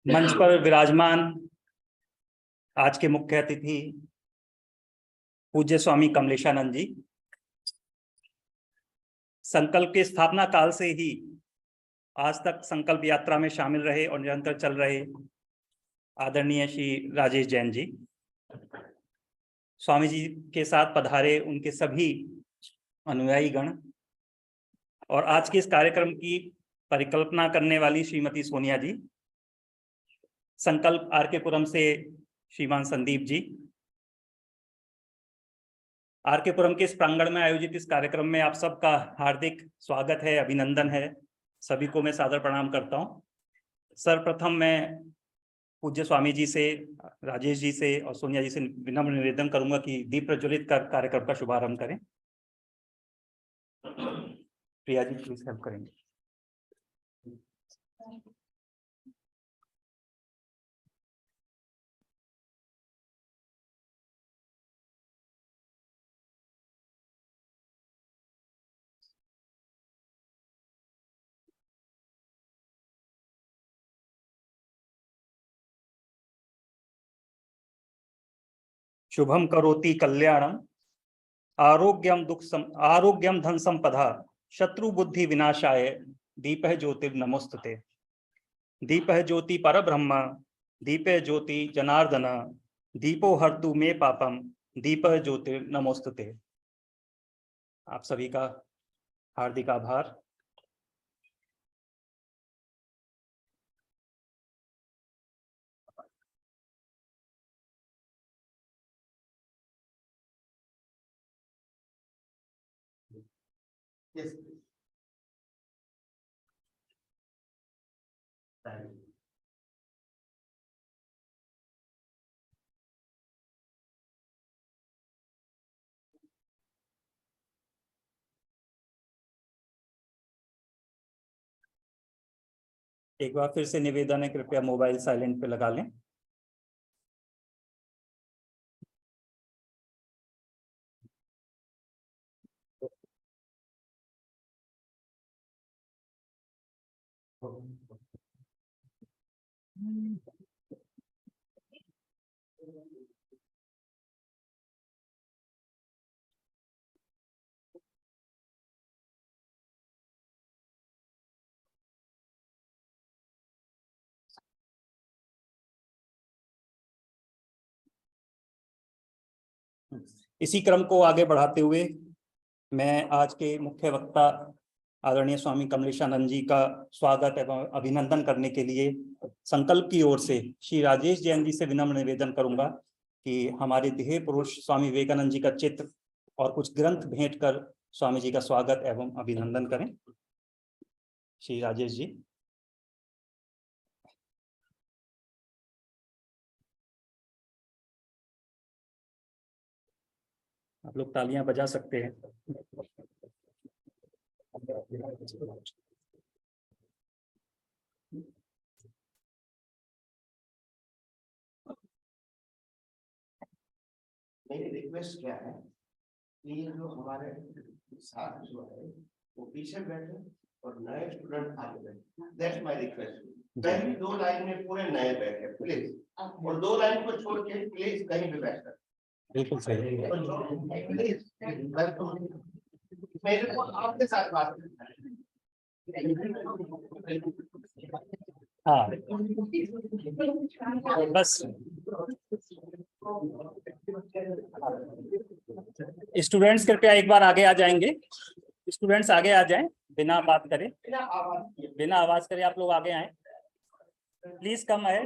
मंच पर विराजमान आज के मुख्य अतिथि पूज्य स्वामी कमलेशानंद जी, संकल्प के स्थापना काल से ही आज तक संकल्प यात्रा में शामिल रहे और निरंतर चल रहे आदरणीय श्री राजेश जैन जी, स्वामी जी के साथ पधारे उनके सभी अनुयायी गण और आज के इस कार्यक्रम की परिकल्पना करने वाली श्रीमती सोनिया जी, संकल्प आर के पुरम से श्रीमान संदीप जी, आर के पुरम के इस प्रांगण में आयोजित इस कार्यक्रम में आप सबका हार्दिक स्वागत है, अभिनंदन है। सभी को मैं सादर प्रणाम करता हूं। सर्वप्रथम मैं पूज्य स्वामी जी से, राजेश जी से और सोनिया जी से विनम्र निवेदन करूंगा कि दीप प्रज्वलित कर कार्यक्रम का शुभारंभ करें। प्रिया जी प्लीज हेल्प करेंगे। शुभम करोति कल्याणम आरोग्यम धन संपदा शत्रु बुद्धि विनाशाय दीपः ज्योतिर्नमोस्तुते। दीपः ज्योति परब्रह्म दीपः ज्योति जनार्दन दीपो हर्तु मे पापम दीपः ज्योतिर्नमोस्तुते। आप सभी का हार्दिक आभार। Yes. एक बार फिर से निवेदन है, कृपया मोबाइल साइलेंट पे लगा लें। इसी क्रम को आगे बढ़ाते हुए मैं आज के मुख्य वक्ता आदरणीय स्वामी कमलेशानंद जी का स्वागत एवं अभिनंदन करने के लिए संकल्प की ओर से श्री राजेश जैन जी से विनम्र निवेदन करूंगा कि हमारे ध्येय पुरुष स्वामी विवेकानंद जी का चित्र और कुछ ग्रंथ भेंट कर स्वामी जी का स्वागत एवं अभिनंदन करें। श्री राजेश जी। आप लोग तालियां बजा सकते हैं। मेरी रिक्वेस्ट क्या है कि जो हमारे साथ जो है वो पीछे बैठे और नए स्टूडेंट आगे बैठे। That's my request. पहली दो लाइन में पूरे नए बैठे प्लीज, और दो लाइन को छोड़ के प्लीज कहीं भी बैठ सकते। बिल्कुल सही। प्लीज मेरे को आपके साथ बात करना है। हाँ बस स्टूडेंट्स कृपया एक बार आगे आ जाएंगे। स्टूडेंट्स आगे आ जाएं, बिना बात करे, बिना आवाज करे आप लोग आगे आए प्लीज। कम है।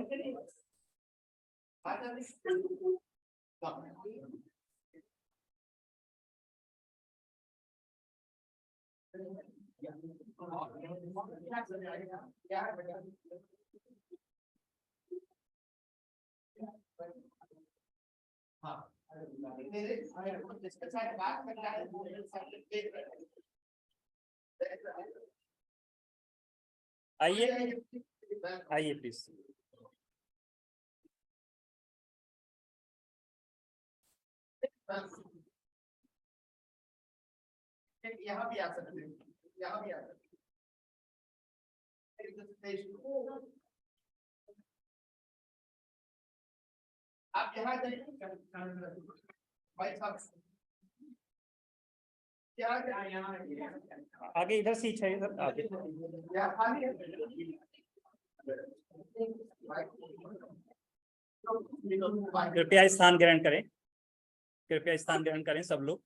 जिसके साथ बात करना है आइए आइए प्लीज। यहाँ भी आ सकते हैं। यहाँ भी आ जाए। आप यहाँ जाइए भाई साहब, क्या आगे इधर सीट है, इधर आगे। कृपया स्थान ग्रहण करें, कृपया स्थान ग्रहण करें सब लोग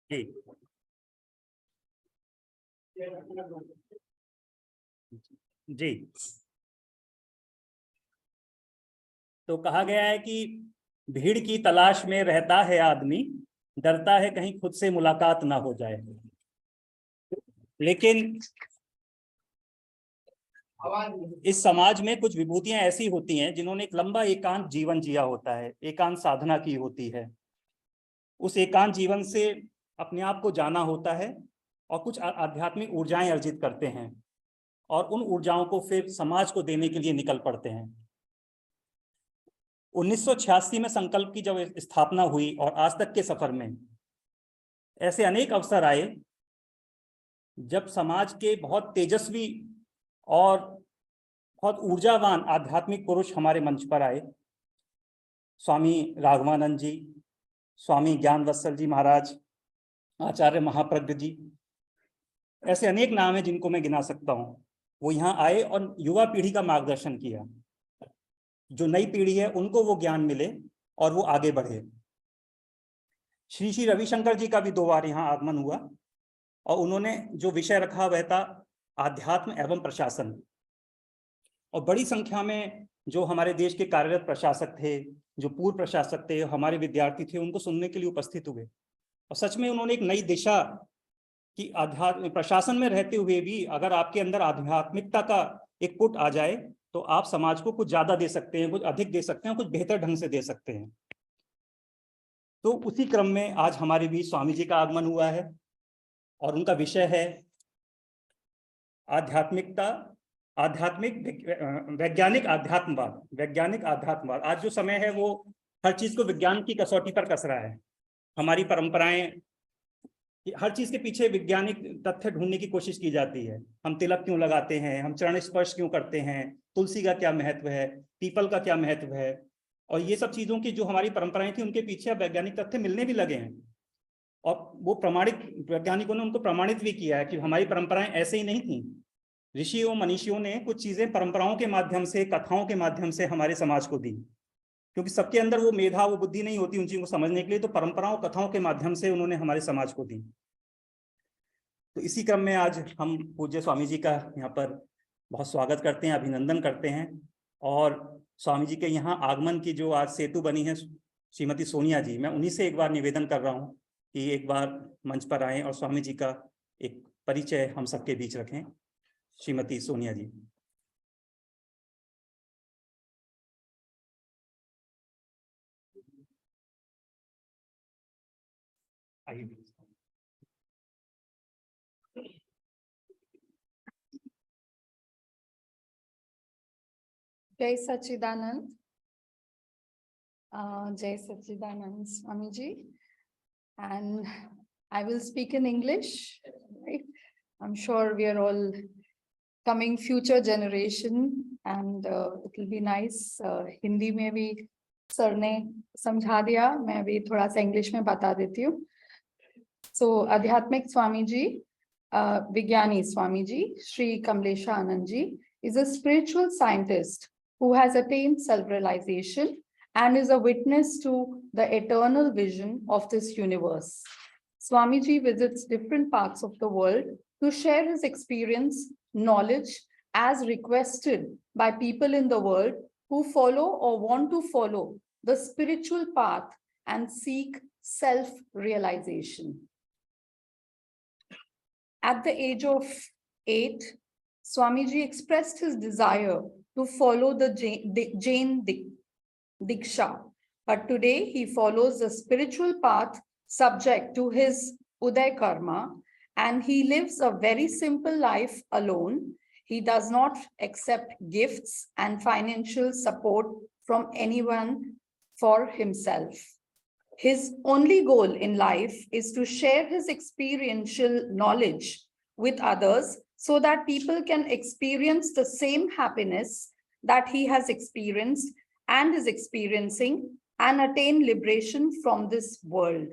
जी। जी, तो कहा गया है कि भीड़ की तलाश में रहता है आदमी, डरता है कहीं खुद से मुलाकात ना हो जाए। लेकिन इस समाज में कुछ विभूतियां ऐसी होती हैं जिन्होंने एक लंबा एकांत जीवन जिया होता है, एकांत साधना की होती है, उस एकांत जीवन से अपने आप को जाना होता है और कुछ आध्यात्मिक ऊर्जाएं अर्जित करते हैं और उन ऊर्जाओं को फिर समाज को देने के लिए निकल पड़ते हैं। 1986 में संकल्प की जब स्थापना हुई और आज तक के सफर में ऐसे अनेक अवसर आए जब समाज के बहुत तेजस्वी और बहुत ऊर्जावान आध्यात्मिक पुरुष हमारे मंच पर आए। स्वामी राघवानंद जी, स्वामी ज्ञान वत्सल जी महाराज, आचार्य महाप्रज्ञ जी, ऐसे अनेक नाम हैं जिनको मैं गिना सकता हूं। वो यहाँ आए और युवा पीढ़ी का मार्गदर्शन किया, जो नई पीढ़ी है उनको वो ज्ञान मिले और वो आगे बढ़े। श्री श्री रविशंकर जी का भी 2 बार यहाँ आगमन हुआ और उन्होंने जो विषय रखा वह था आध्यात्म एवं प्रशासन। और बड़ी संख्या में जो हमारे देश के कार्यरत प्रशासक थे, जो पूर्व प्रशासक थे, हमारे विद्यार्थी थे, उनको सुनने के लिए उपस्थित हुए। और सच में उन्होंने एक नई दिशा कि आध्यात्म प्रशासन में रहते हुए भी अगर आपके अंदर आध्यात्मिकता का एक पुट आ जाए तो आप समाज को कुछ ज्यादा दे सकते हैं, कुछ अधिक दे सकते हैं, कुछ बेहतर ढंग से दे सकते हैं। तो उसी क्रम में आज हमारे बीच स्वामी जी का आगमन हुआ है और उनका विषय है आध्यात्मिकता, आध्यात्मिक वैज्ञानिक आध्यात्मवाद। वैज्ञानिक आध्यात्मवाद, आज जो समय है वो हर चीज को विज्ञान की कसौटी पर कस रहा है। हमारी परंपराएं, हर चीज के पीछे वैज्ञानिक तथ्य ढूंढने की कोशिश की जाती है। हम तिलक क्यों लगाते हैं, हम चरण स्पर्श क्यों करते हैं, तुलसी का क्या महत्व है, पीपल का क्या महत्व है, और ये सब चीजों की जो हमारी परंपराएं थी उनके पीछे अब वैज्ञानिक तथ्य मिलने भी लगे हैं। और वो प्रमाणित, वैज्ञानिकों ने उनको प्रमाणित भी किया है कि हमारी परंपराएं ऐसे ही नहीं थी। ऋषियों मनीषियों ने कुछ चीजें परंपराओं के माध्यम से, कथाओं के माध्यम से हमारे समाज को दी, क्योंकि सबके अंदर वो मेधा, वो बुद्धि नहीं होती उन चीजों को समझने के लिए, तो परंपराओं कथाओं के माध्यम से उन्होंने हमारे समाज को दी। तो इसी क्रम में आज हम पूज्य स्वामी जी का यहाँ पर बहुत स्वागत करते हैं, अभिनंदन करते हैं। और स्वामी जी के यहाँ आगमन की जो आज सेतु बनी है श्रीमती सोनिया जी, मैं उन्हीं से एक बार निवेदन कर रहा हूँ कि एक बार मंच पर आएं और स्वामी जी का एक परिचय हम सबके बीच रखें। श्रीमती सोनिया जी। आइए। जय सच्चिदानंद, Jai Sachidanand Swamiji, and I will speak in English, right? I'm sure we are all coming future generation and it will be nice. Hindi में भी सर ने समझा दिया, मैं भी थोड़ा सा इंग्लिश में बता देती हूँ। So आध्यात्मिक स्वामी जी, विज्ञानी स्वामी जी, श्री कमलेशानंद जी is a spiritual scientist who has attained self-realization and is a witness to the eternal vision of this universe. Swamiji visits different parts of the world to share his experience, knowledge, as requested by people in the world who follow or want to follow the spiritual path and seek self-realization. At the age of 8, Swamiji expressed his desire to follow the Jain Diksha, but today he follows the spiritual path subject to his Uday Karma, and he lives a very simple life alone. He does not accept gifts and financial support from anyone for himself. His only goal in life is to share his experiential knowledge with others so that people can experience the same happiness that he has experienced and is experiencing and attain liberation from this world.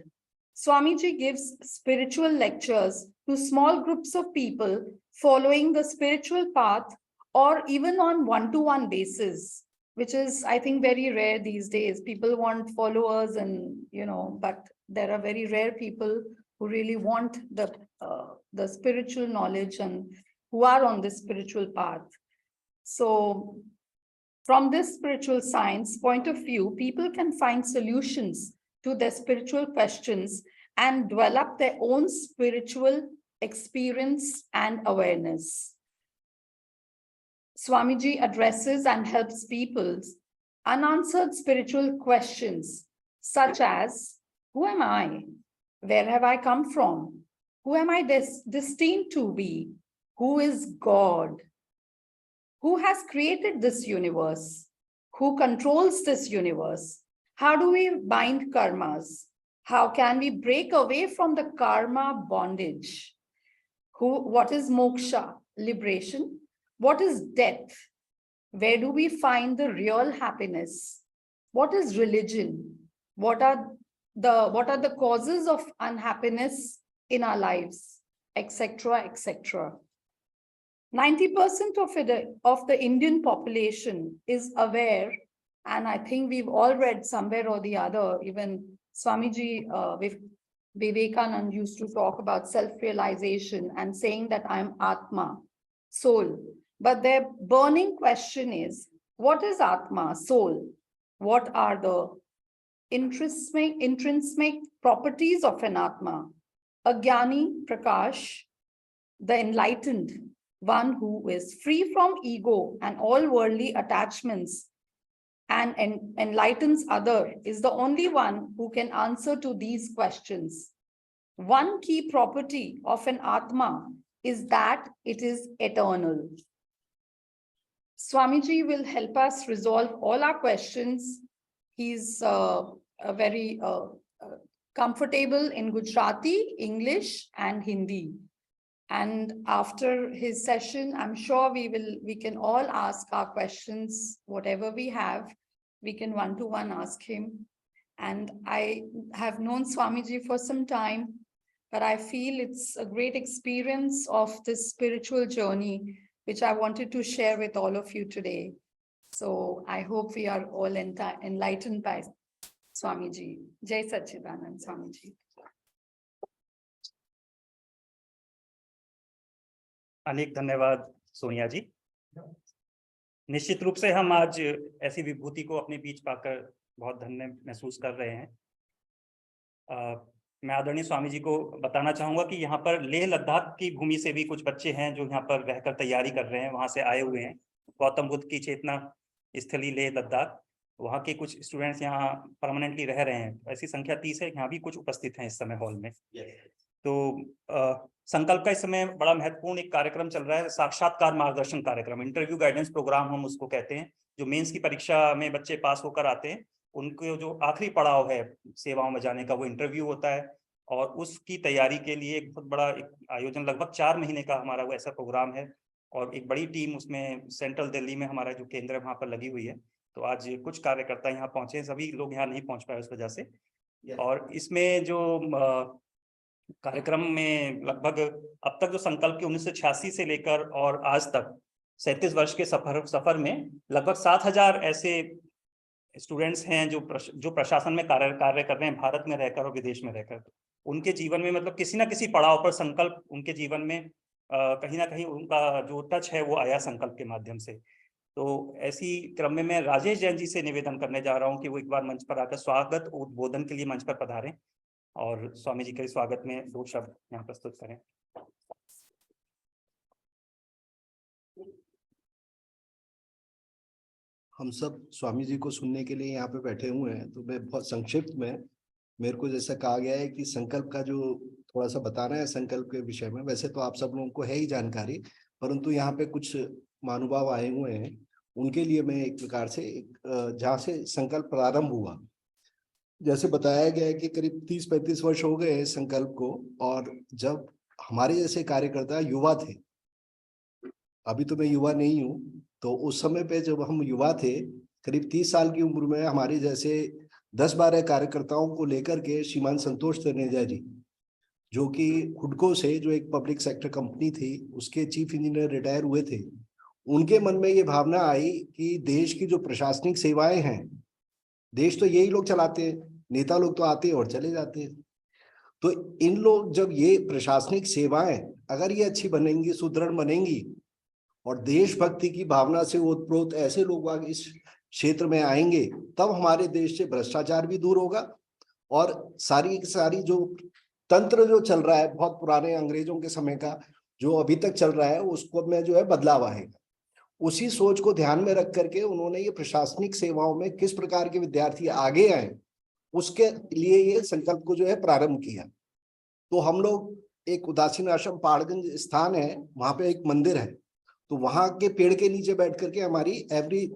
Swamiji gives spiritual lectures to small groups of people following the spiritual path or even on one-to-one basis, which is, I think, very rare these days. People want followers and, but there are very rare people who really want the spiritual knowledge and who are on this spiritual path. So from this spiritual science point of view, people can find solutions to their spiritual questions and develop their own spiritual experience and awareness. Swamiji addresses and helps people's unanswered spiritual questions, such as, who am I? Where have I come from? Who am I destined to be? Who is God? Who has created this universe? Who controls this universe? How do we bind karmas? How can we break away from the karma bondage? What is moksha, liberation? What is death? Where do we find the real happiness? What is religion? What are the causes of unhappiness in our lives, etc., etc. 90% of the Indian population is aware, and I think we've all read somewhere or the other, even Swamiji Vivekananda used to talk about self-realization and saying that I'm Atma, soul. But their burning question is, what is Atma, soul? What are the intrinsic properties of an Atma? A Jnani, Prakash, the enlightened, one who is free from ego and all worldly attachments and enlightens other, is the only one who can answer to these questions. One key property of an Atma is that it is eternal. Swamiji will help us resolve all our questions. He's very comfortable in Gujarati, English, and Hindi. And after his session, I'm sure we can all ask our questions, whatever we have, we can one-to-one ask him. And I have known Swamiji for some time, but I feel it's a great experience of this spiritual journey, which I wanted to share with all of you today. So I hope we are all enlightened by Swamiji. Jai Satchidanand Swamiji. अनेक धन्यवाद सोनिया जी। निश्चित रूप से हम आज ऐसी विभूति को अपने बीच पाकर बहुत धन्य महसूस कर रहे हैं। मैं आदरणीय स्वामी जी को बताना चाहूँगा कि यहाँ पर लेह लद्दाख की भूमि से भी कुछ बच्चे हैं जो यहाँ पर रहकर तैयारी कर रहे हैं, वहाँ से आए हुए हैं। गौतम बुद्ध की चेतना स्थली लेह लद्दाख, वहाँ के कुछ स्टूडेंट्स यहाँ परमानेंटली रह रहे हैं। ऐसी संख्या 30 है, यहाँ भी कुछ उपस्थित हैं इस समय हॉल में। तो संकल्प का इस समय बड़ा महत्वपूर्ण एक कार्यक्रम चल रहा है, साक्षात्कार मार्गदर्शन कार्यक्रम, इंटरव्यू गाइडेंस प्रोग्राम हम उसको कहते हैं। जो मेंस की परीक्षा में बच्चे पास होकर आते हैं, उनको जो आखिरी पड़ाव है सेवाओं में जाने का, वो इंटरव्यू होता है। और उसकी तैयारी के लिए एक बहुत बड़ा एक आयोजन, लगभग 4 महीने का हमारा वो ऐसा प्रोग्राम है। और एक बड़ी टीम उसमें सेंट्रल दिल्ली में हमारा जो केंद्र है वहाँ पर लगी हुई है। तो आज कुछ कार्यकर्ता यहाँ पहुंचे, सभी लोग यहाँ नहीं पहुंच पाए उस वजह से। और इसमें जो कार्यक्रम में लगभग अब तक जो संकल्प के 1986 से लेकर और आज तक 37 वर्ष के सफर में लगभग 7000 ऐसे स्टूडेंट्स हैं जो प्रशासन में कार्य कर रहे हैं, भारत में रहकर और विदेश में रहकर। उनके जीवन में मतलब किसी ना किसी पड़ाव पर संकल्प उनके जीवन में कहीं ना कहीं उनका जो टच है वो आया संकल्प के माध्यम से। तो ऐसी क्रम में मैं राजेश जैन जी से निवेदन करने जा रहा हूं कि वो एक बार मंच पर आकर स्वागत उद्बोधन के लिए मंच पर पधारें और स्वामी जी के स्वागत में 2 शब्द यहाँ प्रस्तुत करें। हम सब स्वामी जी को सुनने के लिए यहाँ पे बैठे हुए हैं, तो मैं बहुत संक्षिप्त में, मेरे को जैसा कहा गया है कि संकल्प का जो थोड़ा सा बताना है संकल्प के विषय में। वैसे तो आप सब लोगों को है ही जानकारी, परंतु यहाँ पे कुछ महानुभाव आए हुए हैं, उनके लिए मैं एक प्रकार से जहाँ से संकल्प प्रारंभ हुआ जैसे बताया गया है कि करीब 30-35 वर्ष हो गए हैं संकल्प को, और जब हमारे जैसे कार्यकर्ता युवा थे, अभी तो मैं युवा नहीं हूँ, तो उस समय पे जब हम युवा थे, करीब 30 साल की उम्र में हमारे जैसे 10-12 कार्यकर्ताओं को लेकर के श्रीमान संतोष तनेजा जी, जो कि हुडको से, जो एक पब्लिक सेक्टर कंपनी थी, उसके चीफ इंजीनियर रिटायर हुए थे, उनके मन में ये भावना आई कि देश की जो प्रशासनिक सेवाएं हैं, देश तो यही लोग चलाते हैं, नेता लोग तो आते हैं और चले जाते हैं, तो इन लोग जब ये प्रशासनिक सेवाएं अगर ये अच्छी बनेंगी, सुदृढ़ बनेंगी, और देशभक्ति की भावना से ओतप्रोत ऐसे लोग इस क्षेत्र में आएंगे, तब हमारे देश से भ्रष्टाचार भी दूर होगा, और सारी सारी जो तंत्र जो चल रहा है बहुत पुराने अंग्रेजों के समय का, जो अभी तक चल रहा है, उसको में जो है बदलाव आएगा। उसी सोच को ध्यान में रख करके उन्होंने ये प्रशासनिक सेवाओं में किस प्रकार के विद्यार्थी आगे आए, उसके लिए ये संकल्प को जो है प्रारंभ किया। तो हम लोग एक उदासीन आश्रम पहाड़गंज स्थान है, वहां पे एक मंदिर है, तो वहां के पेड़ के नीचे बैठ करके हमारी एवरी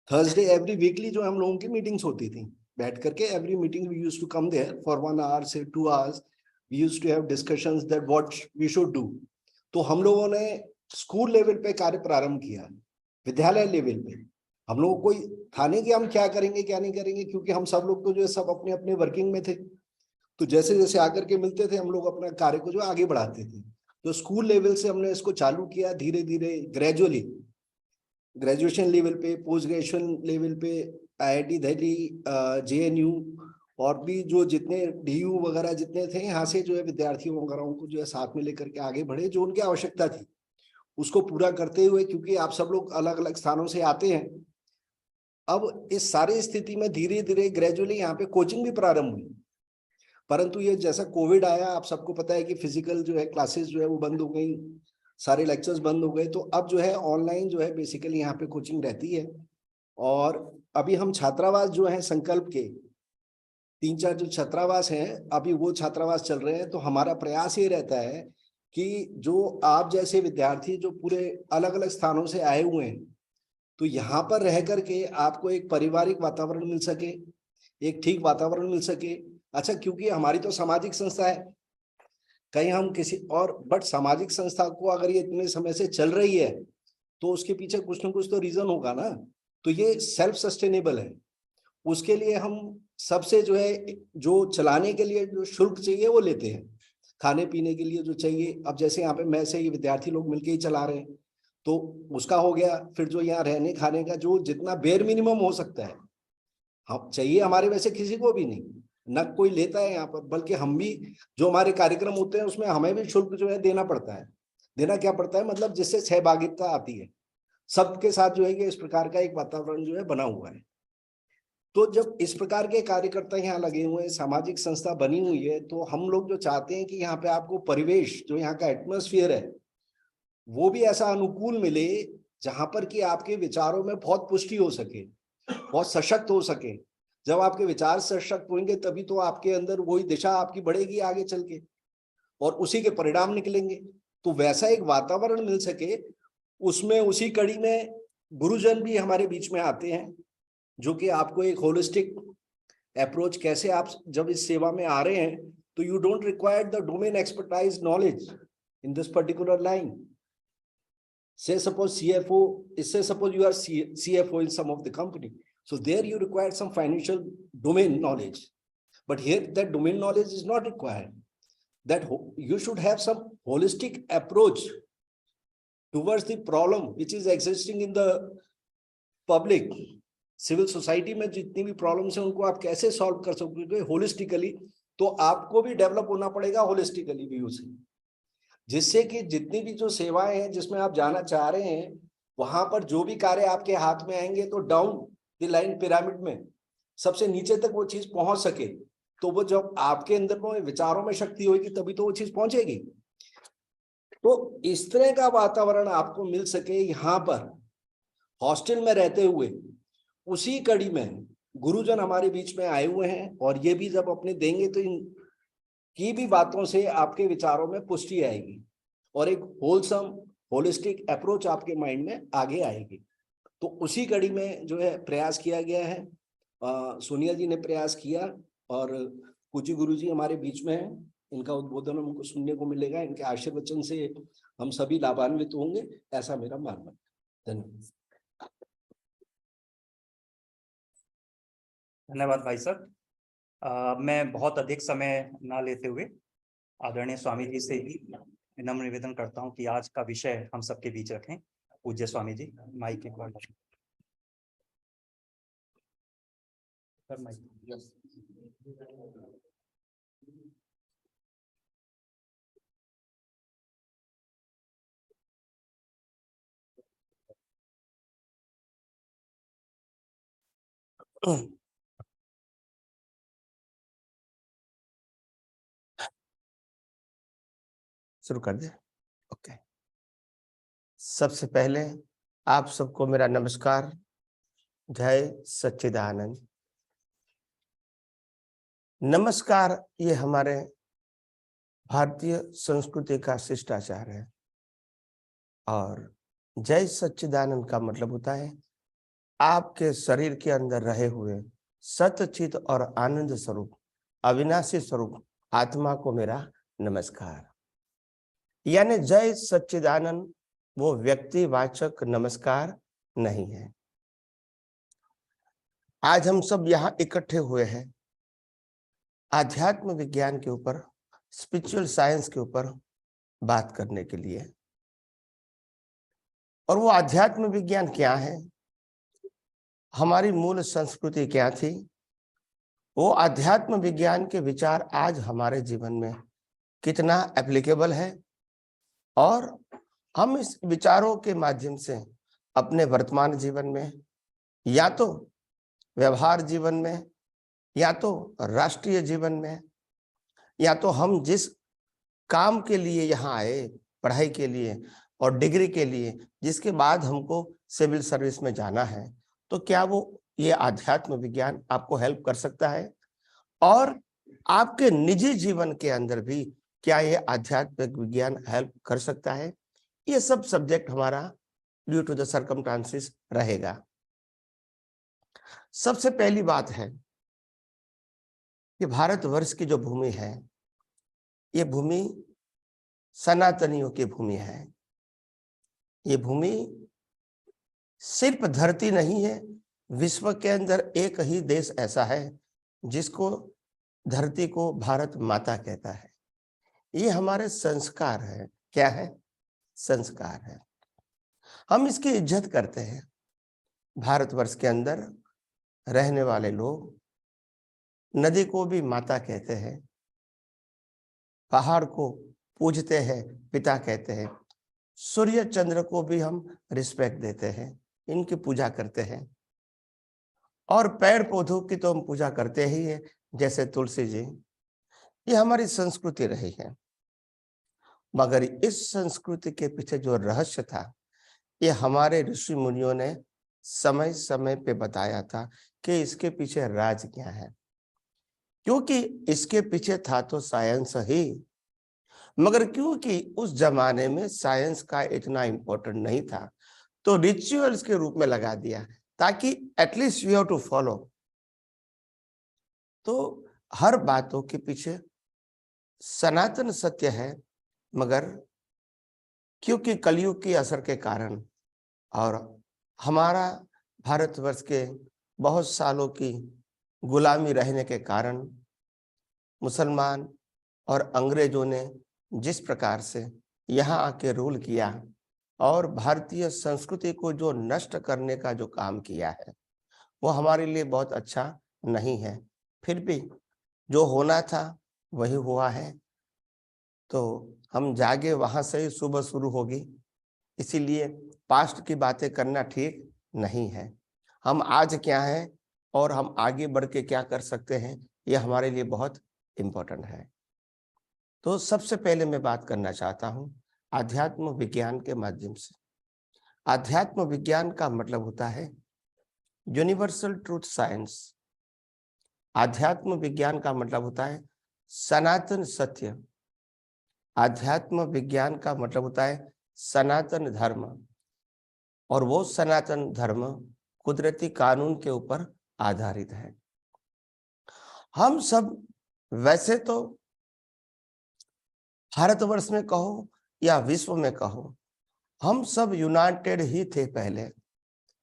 थर्सडे, एवरी वीकली जो हम लोगों की मीटिंग्स होती थी, बैठ करके every meeting we used to come there for 1 hour से 2 hours, we used to have discussions that what we should do. तो हम लोगों ने स्कूल लेवल पे कार्य प्रारंभ किया, विद्यालय लेवल पे। हम लोगों को कोई था नहीं कि हम क्या करेंगे क्या नहीं करेंगे, क्योंकि हम सब लोग तो जो है सब अपने अपने वर्किंग में थे, तो जैसे जैसे आकर के मिलते थे हम लोग अपना कार्य को जो आगे बढ़ाते थे। तो स्कूल लेवल से हमने इसको चालू किया, धीरे धीरे ग्रेजुअली ग्रेजुएशन लेवल पे, पोस्ट ग्रेजुएशन लेवल पे, IIT दिल्ली, JNU और भी जो जितने DU वगैरह जितने थे, यहाँ से जो है विद्यार्थियों वगैरह को जो है साथ में लेकर के आगे बढ़े, जो उनकी आवश्यकता थी उसको पूरा करते हुए, क्योंकि आप सब लोग अलग अलग स्थानों से आते हैं। अब इस सारी स्थिति में धीरे धीरे ग्रेजुअली यहाँ पे कोचिंग भी प्रारंभ हुई, परंतु ये जैसा कोविड आया, आप सबको पता है कि फिजिकल जो है क्लासेस जो है वो बंद हो गई, सारे लेक्चर्स बंद हो गए, तो अब जो है ऑनलाइन जो है बेसिकली यहाँ पे कोचिंग रहती है। और अभी हम छात्रावास जो है संकल्प के 3-4 जो छात्रावास हैं, अभी वो छात्रावास चल रहे हैं। तो हमारा प्रयास ये रहता है कि जो आप जैसे विद्यार्थी जो पूरे अलग अलग स्थानों से आए हुए हैं, तो यहाँ पर रह करके आपको एक पारिवारिक वातावरण मिल सके, एक ठीक वातावरण मिल सके। अच्छा, क्योंकि हमारी तो सामाजिक संस्था है, कहीं हम किसी और, बट सामाजिक संस्था को अगर ये इतने समय से चल रही है तो उसके पीछे कुछ ना कुछ तो रीजन होगा ना। तो ये सेल्फ सस्टेनेबल है, उसके लिए हम सबसे जो है जो चलाने के लिए जो शुल्क चाहिए वो लेते हैं, खाने पीने के लिए जो चाहिए। अब जैसे यहाँ पे मैं से ये विद्यार्थी लोग मिलके ही चला रहे हैं, तो उसका हो गया। फिर जो यहाँ रहने खाने का जो जितना बेयर मिनिमम हो सकता है, हम चाहिए हमारे वैसे किसी को भी नहीं, न कोई लेता है यहाँ पर, बल्कि हम भी जो हमारे कार्यक्रम होते हैं उसमें हमें भी शुल्क जो है देना पड़ता है। देना क्या पड़ता है, मतलब जिससे सहभागिता आती है सबके साथ, जो है कि इस प्रकार का एक वातावरण जो है बना हुआ है। तो जब इस प्रकार के कार्यकर्ता यहाँ लगे हुए हैं, सामाजिक संस्था बनी हुई है, तो हम लोग जो चाहते हैं कि यहाँ पे आपको परिवेश, जो यहाँ का एटमॉस्फेयर है, वो भी ऐसा अनुकूल मिले जहां पर कि आपके विचारों में बहुत पुष्टि हो सके, बहुत सशक्त हो सके। जब आपके विचार सशक्त होंगे तभी तो आपके अंदर वही दिशा आपकी बढ़ेगी आगे चल के, और उसी के परिणाम निकलेंगे। तो वैसा एक वातावरण मिल सके, उसमें उसी कड़ी में गुरुजन भी हमारे बीच में आते हैं, जो कि आपको एक होलिस्टिक अप्रोच, कैसे आप जब इस सेवा में आ रहे हैं तो you don't require the domain expertise knowledge in this particular line. Say suppose CFO, say suppose you are CFO in some of the company, so there you require some financial domain knowledge, but here that domain knowledge is not required. That you should have some holistic approach towards the problem which is existing in the public civil society में जितनी भी problems हैं उनको आप कैसे solve कर सकोगे holistically, तो आपको भी डेवलप होना पड़ेगा होलिस्टिकली व्यू से, जिससे कि जितनी भी जो सेवाएं हैं जिसमें आप जाना चाह रहे हैं, वहां पर जो भी कार्य आपके हाथ में आएंगे तो डाउन द लाइन पिरामिड में सबसे नीचे तक वो चीज पहुंच सके। तो वो जब आपके अंदर में विचारों में शक्ति होगी तभी तो वो चीज पहुंचेगी। तो इस तरह का वातावरण आपको मिल सके यहाँ पर हॉस्टल में रहते हुए, उसी कड़ी में गुरुजन हमारे बीच में आए हुए हैं, और ये भी जब अपने देंगे तो इन की भी बातों से आपके विचारों में पुष्टि आएगी और एक होलसम होलिस्टिक अप्रोच आपके माइंड में आगे आएगी। तो उसी कड़ी में जो है प्रयास किया गया है, सोनिया जी ने प्रयास किया और पूज्य गुरु जी हमारे बीच में हैं, इनका उद्बोधन हमको सुनने को मिलेगा, इनके आशीर्वचन से हम सभी लाभान्वित होंगे, ऐसा मेरा मानना है। धन्यवाद। धन्यवाद भाई साहब। मैं बहुत अधिक समय ना लेते हुए आदरणीय स्वामी जी से ही नम्र निवेदन करता हूं कि आज का विषय हम सबके बीच रखें। पूज्य स्वामी जी, माइक एक बार सर, माइक। शुरू कर दे। ओके। सबसे पहले आप सबको मेरा नमस्कार। जय सच्चिदानंद। नमस्कार ये हमारे भारतीय संस्कृति का शिष्टाचार है और जय सच्चिदानंद का मतलब होता है आपके शरीर के अंदर रहे हुए सतचित और आनंद स्वरूप अविनाशी स्वरूप आत्मा को मेरा नमस्कार। यानी जय सच्चिदानंद वो व्यक्तिवाचक नमस्कार नहीं है। आज हम सब यहाँ इकट्ठे हुए हैं आध्यात्म विज्ञान के ऊपर, स्पिरिचुअल साइंस के ऊपर बात करने के लिए। और वो आध्यात्म विज्ञान क्या है, हमारी मूल संस्कृति क्या थी, वो आध्यात्म विज्ञान के विचार आज हमारे जीवन में कितना एप्लीकेबल है और हम इस विचारों के माध्यम से अपने वर्तमान जीवन में या तो व्यवहार जीवन में या तो राष्ट्रीय जीवन में या तो हम जिस काम के लिए यहाँ आए, पढ़ाई के लिए और डिग्री के लिए, जिसके बाद हमको सिविल सर्विस में जाना है, तो क्या वो ये आध्यात्म विज्ञान आपको हेल्प कर सकता है? और आपके निजी जीवन के अंदर भी क्या ये आध्यात्मिक विज्ञान हेल्प कर सकता है? ये सब सब्जेक्ट हमारा ड्यू टू द सर्कमस्टांसेस रहेगा। सबसे पहली बात है कि भारतवर्ष की जो भूमि है, ये भूमि सनातनियों की भूमि है। ये भूमि सिर्फ धरती नहीं है, विश्व के अंदर एक ही देश ऐसा है जिसको धरती को भारत माता कहता है। ये हमारे संस्कार है। क्या है? संस्कार है। हम इसकी इज्जत करते हैं। भारतवर्ष के अंदर रहने वाले लोग नदी को भी माता कहते हैं, पहाड़ को पूजते हैं, पिता कहते हैं, सूर्य चंद्र को भी हम रिस्पेक्ट देते हैं, इनकी पूजा करते हैं। और पेड़ पौधों की तो हम पूजा करते ही हैं, जैसे तुलसी जी। ये हमारी संस्कृति रही है। मगर इस संस्कृति के पीछे जो रहस्य था, ये हमारे ऋषि मुनियों ने समय समय पे बताया था कि इसके पीछे राज क्या है। क्योंकि इसके पीछे था तो साइंस ही, मगर क्योंकि उस जमाने में साइंस का इतना इम्पोर्टेंट नहीं था, तो रिचुअल्स के रूप में लगा दिया ताकि at least you have to follow. तो हर बातों के पीछे सनातन सत्य है, मगर क्योंकि कलयुग के असर के कारण और हमारा भारतवर्ष के बहुत सालों की गुलामी रहने के कारण मुसलमान और अंग्रेजों ने जिस प्रकार से यहाँ आके रूल किया और भारतीय संस्कृति को जो नष्ट करने का जो काम किया है, वो हमारे लिए बहुत अच्छा नहीं है। फिर भी जो होना था वही हुआ है, तो हम जागे वहां से ही सुबह शुरू होगी। इसीलिए पास्ट की बातें करना ठीक नहीं है। हम आज क्या हैं और हम आगे बढ़ के क्या कर सकते हैं, ये हमारे लिए बहुत इम्पोर्टेंट है। तो सबसे पहले मैं बात करना चाहता हूं आध्यात्म विज्ञान के माध्यम से। आध्यात्म विज्ञान का मतलब होता है यूनिवर्सल ट्रूथ साइंस। आध्यात्म विज्ञान का मतलब होता है सनातन सत्य। आध्यात्म विज्ञान का मतलब होता है सनातन धर्म, और वो सनातन धर्म कुदरती कानून के ऊपर आधारित है। हम सब वैसे तो भारतवर्ष में कहो या विश्व में कहो, हम सब यूनाइटेड ही थे पहले,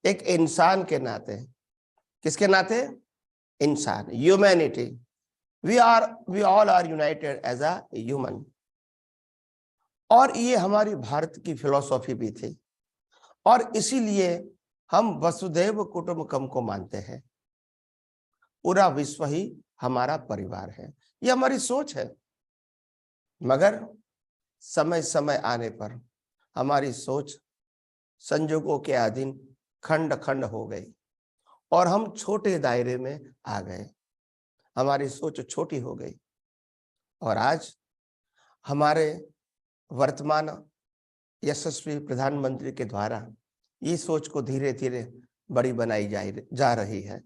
एक इंसान के नाते। किसके नाते? इंसान, humanity. We all are united as a human. और ये हमारी भारत की फिलॉसफी भी थी, और इसीलिए हम वसुधैव कुटुंबकम को मानते हैं। पूरा विश्व ही हमारा परिवार है, ये हमारी सोच है। मगर समय समय आने पर हमारी सोच संजोगों के अधीन खंड खंड हो गई और हम छोटे दायरे में आ गए। हमारी सोच छोटी हो गई और आज हमारे वर्तमान यशस्वी प्रधानमंत्री के द्वारा ये सोच को धीरे धीरे बड़ी बनाई जा रही है।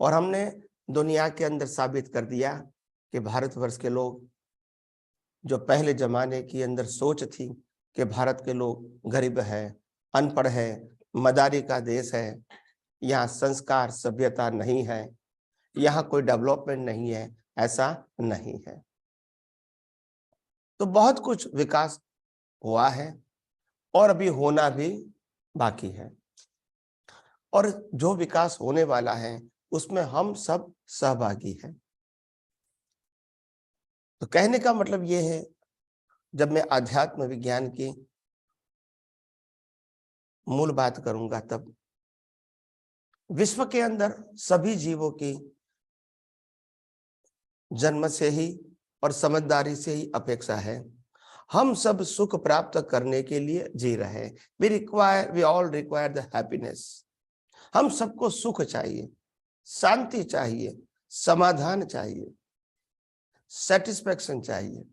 और हमने दुनिया के अंदर साबित कर दिया कि भारतवर्ष के लोग, जो पहले जमाने की अंदर सोच थी कि भारत के लोग गरीब है, अनपढ़ है, मदारी का देश है, यहाँ संस्कार सभ्यता नहीं है, यहाँ कोई डेवलपमेंट नहीं है, ऐसा नहीं है। तो बहुत कुछ विकास हुआ है और अभी होना भी बाकी है, और जो विकास होने वाला है उसमें हम सब सहभागी हैं। तो कहने का मतलब ये है, जब मैं आध्यात्म विज्ञान की मूल बात करूंगा, तब विश्व के अंदर सभी जीवों की जन्म से ही और समझदारी से ही अपेक्षा है। हम सब सुख प्राप्त करने के लिए जी रहे हैं। We all require the happiness. हम सबको सुख चाहिए, शांति चाहिए, समाधान चाहिए, सेटिस्फेक्शन चाहिए,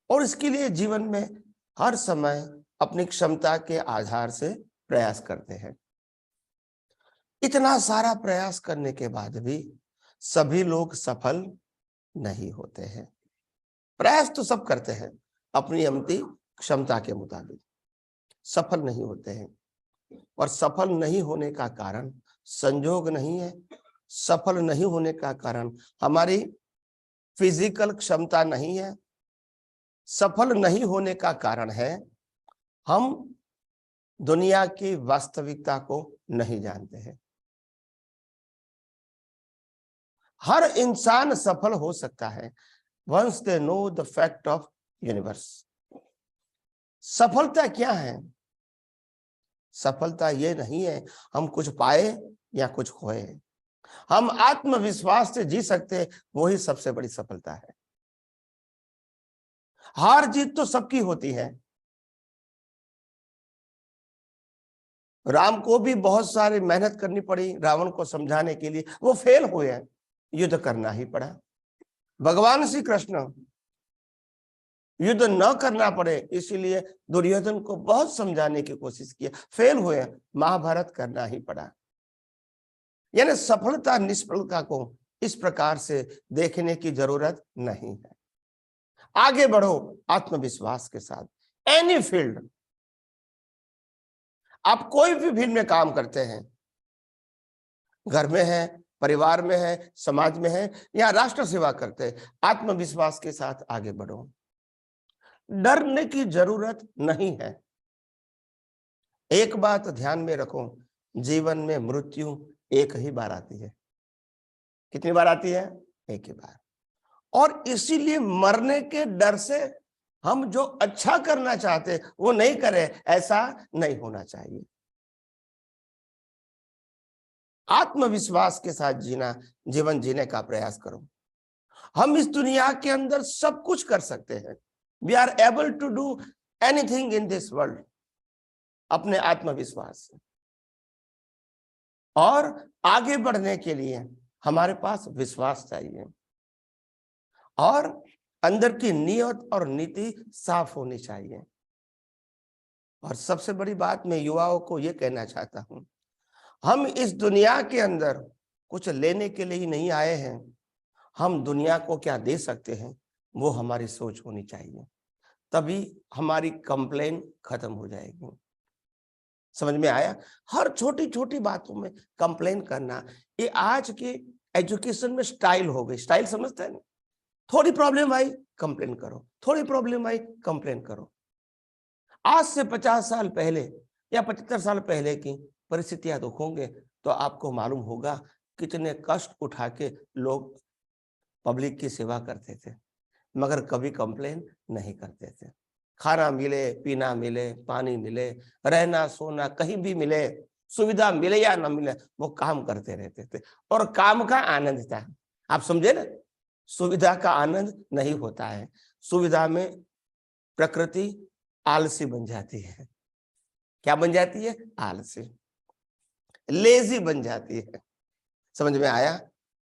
और इसके लिए जीवन में हर समय अपनी क्षमता के आधार से प्रयास करते हैं। इतना सारा प्रयास करने के बाद भी सभी लोग सफल नहीं होते हैं। प्रयास तो सब करते हैं अपनी अपनी क्षमता के मुताबिक, सफल नहीं होते हैं। और सफल नहीं होने का कारण संजोग नहीं है, सफल नहीं होने का कारण हमारी फिजिकल क्षमता नहीं है, सफल नहीं होने का कारण है हम दुनिया की वास्तविकता को नहीं जानते हैं। हर इंसान सफल हो सकता है once they know the fact of universe. सफलता क्या है? सफलता ये नहीं है हम कुछ पाए या कुछ खोए। हम आत्मविश्वास से जी सकते, वही सबसे बड़ी सफलता है। हार जीत तो सबकी होती है। राम को भी बहुत सारी मेहनत करनी पड़ी रावण को समझाने के लिए, वो फेल हुए, युद्ध करना ही पड़ा। भगवान श्री कृष्ण युद्ध न करना पड़े इसीलिए दुर्योधन को बहुत समझाने की कोशिश की, फेल हुए, महाभारत करना ही पड़ा। यानी सफलता निष्फलता को इस प्रकार से देखने की जरूरत नहीं है। आगे बढ़ो आत्मविश्वास के साथ। एनी फील्ड, आप कोई भी फील्ड में काम करते हैं, घर में है, परिवार में है, समाज में है, या राष्ट्र सेवा करते हैं, आत्मविश्वास के साथ आगे बढ़ो। डरने की जरूरत नहीं है। एक बात ध्यान में रखो, जीवन में मृत्यु एक ही बार आती है। कितनी बार आती है? एक ही बार। और इसीलिए मरने के डर से हम जो अच्छा करना चाहते वो नहीं करें, ऐसा नहीं होना चाहिए। आत्मविश्वास के साथ जीवन जीने का प्रयास करो। हम इस दुनिया के अंदर सब कुछ कर सकते हैं। We are able to do anything in this world, अपने आत्मविश्वास से। और आगे बढ़ने के लिए हमारे पास विश्वास चाहिए, और अंदर की नियत और नीति साफ होनी चाहिए। और सबसे बड़ी बात मैं युवाओं को यह कहना चाहता हूं, हम इस दुनिया के अंदर कुछ लेने के लिए ही नहीं आए हैं। हम दुनिया को क्या दे सकते हैं वो हमारी सोच होनी चाहिए, तभी हमारी कंप्लेन खत्म हो जाएगी। समझ में आया? हर छोटी छोटी बातों में कंप्लेन करना, ये आज के एजुकेशन में स्टाइल हो गई। स्टाइल समझते हैं ना? थोड़ी प्रॉब्लम आई कंप्लेन करो, थोड़ी प्रॉब्लम आई कंप्लेन करो। आज से 50 साल पहले या 75 साल पहले की परिस्थितियां तो होंगे, तो आपको मालूम होगा कितने कष्ट उठा के लोग पब्लिक की सेवा करते थे, मगर कभी कंप्लेन नहीं करते थे। खाना मिले, पीना मिले, पानी मिले, रहना सोना कहीं भी मिले, सुविधा मिले या ना मिले, वो काम करते रहते थे और काम का आनंद था। आप समझे ना? सुविधा का आनंद नहीं होता है। सुविधा में प्रकृति आलसी बन जाती है। क्या बन जाती है? आलसी, लेजी बन जाती है। समझ में आया?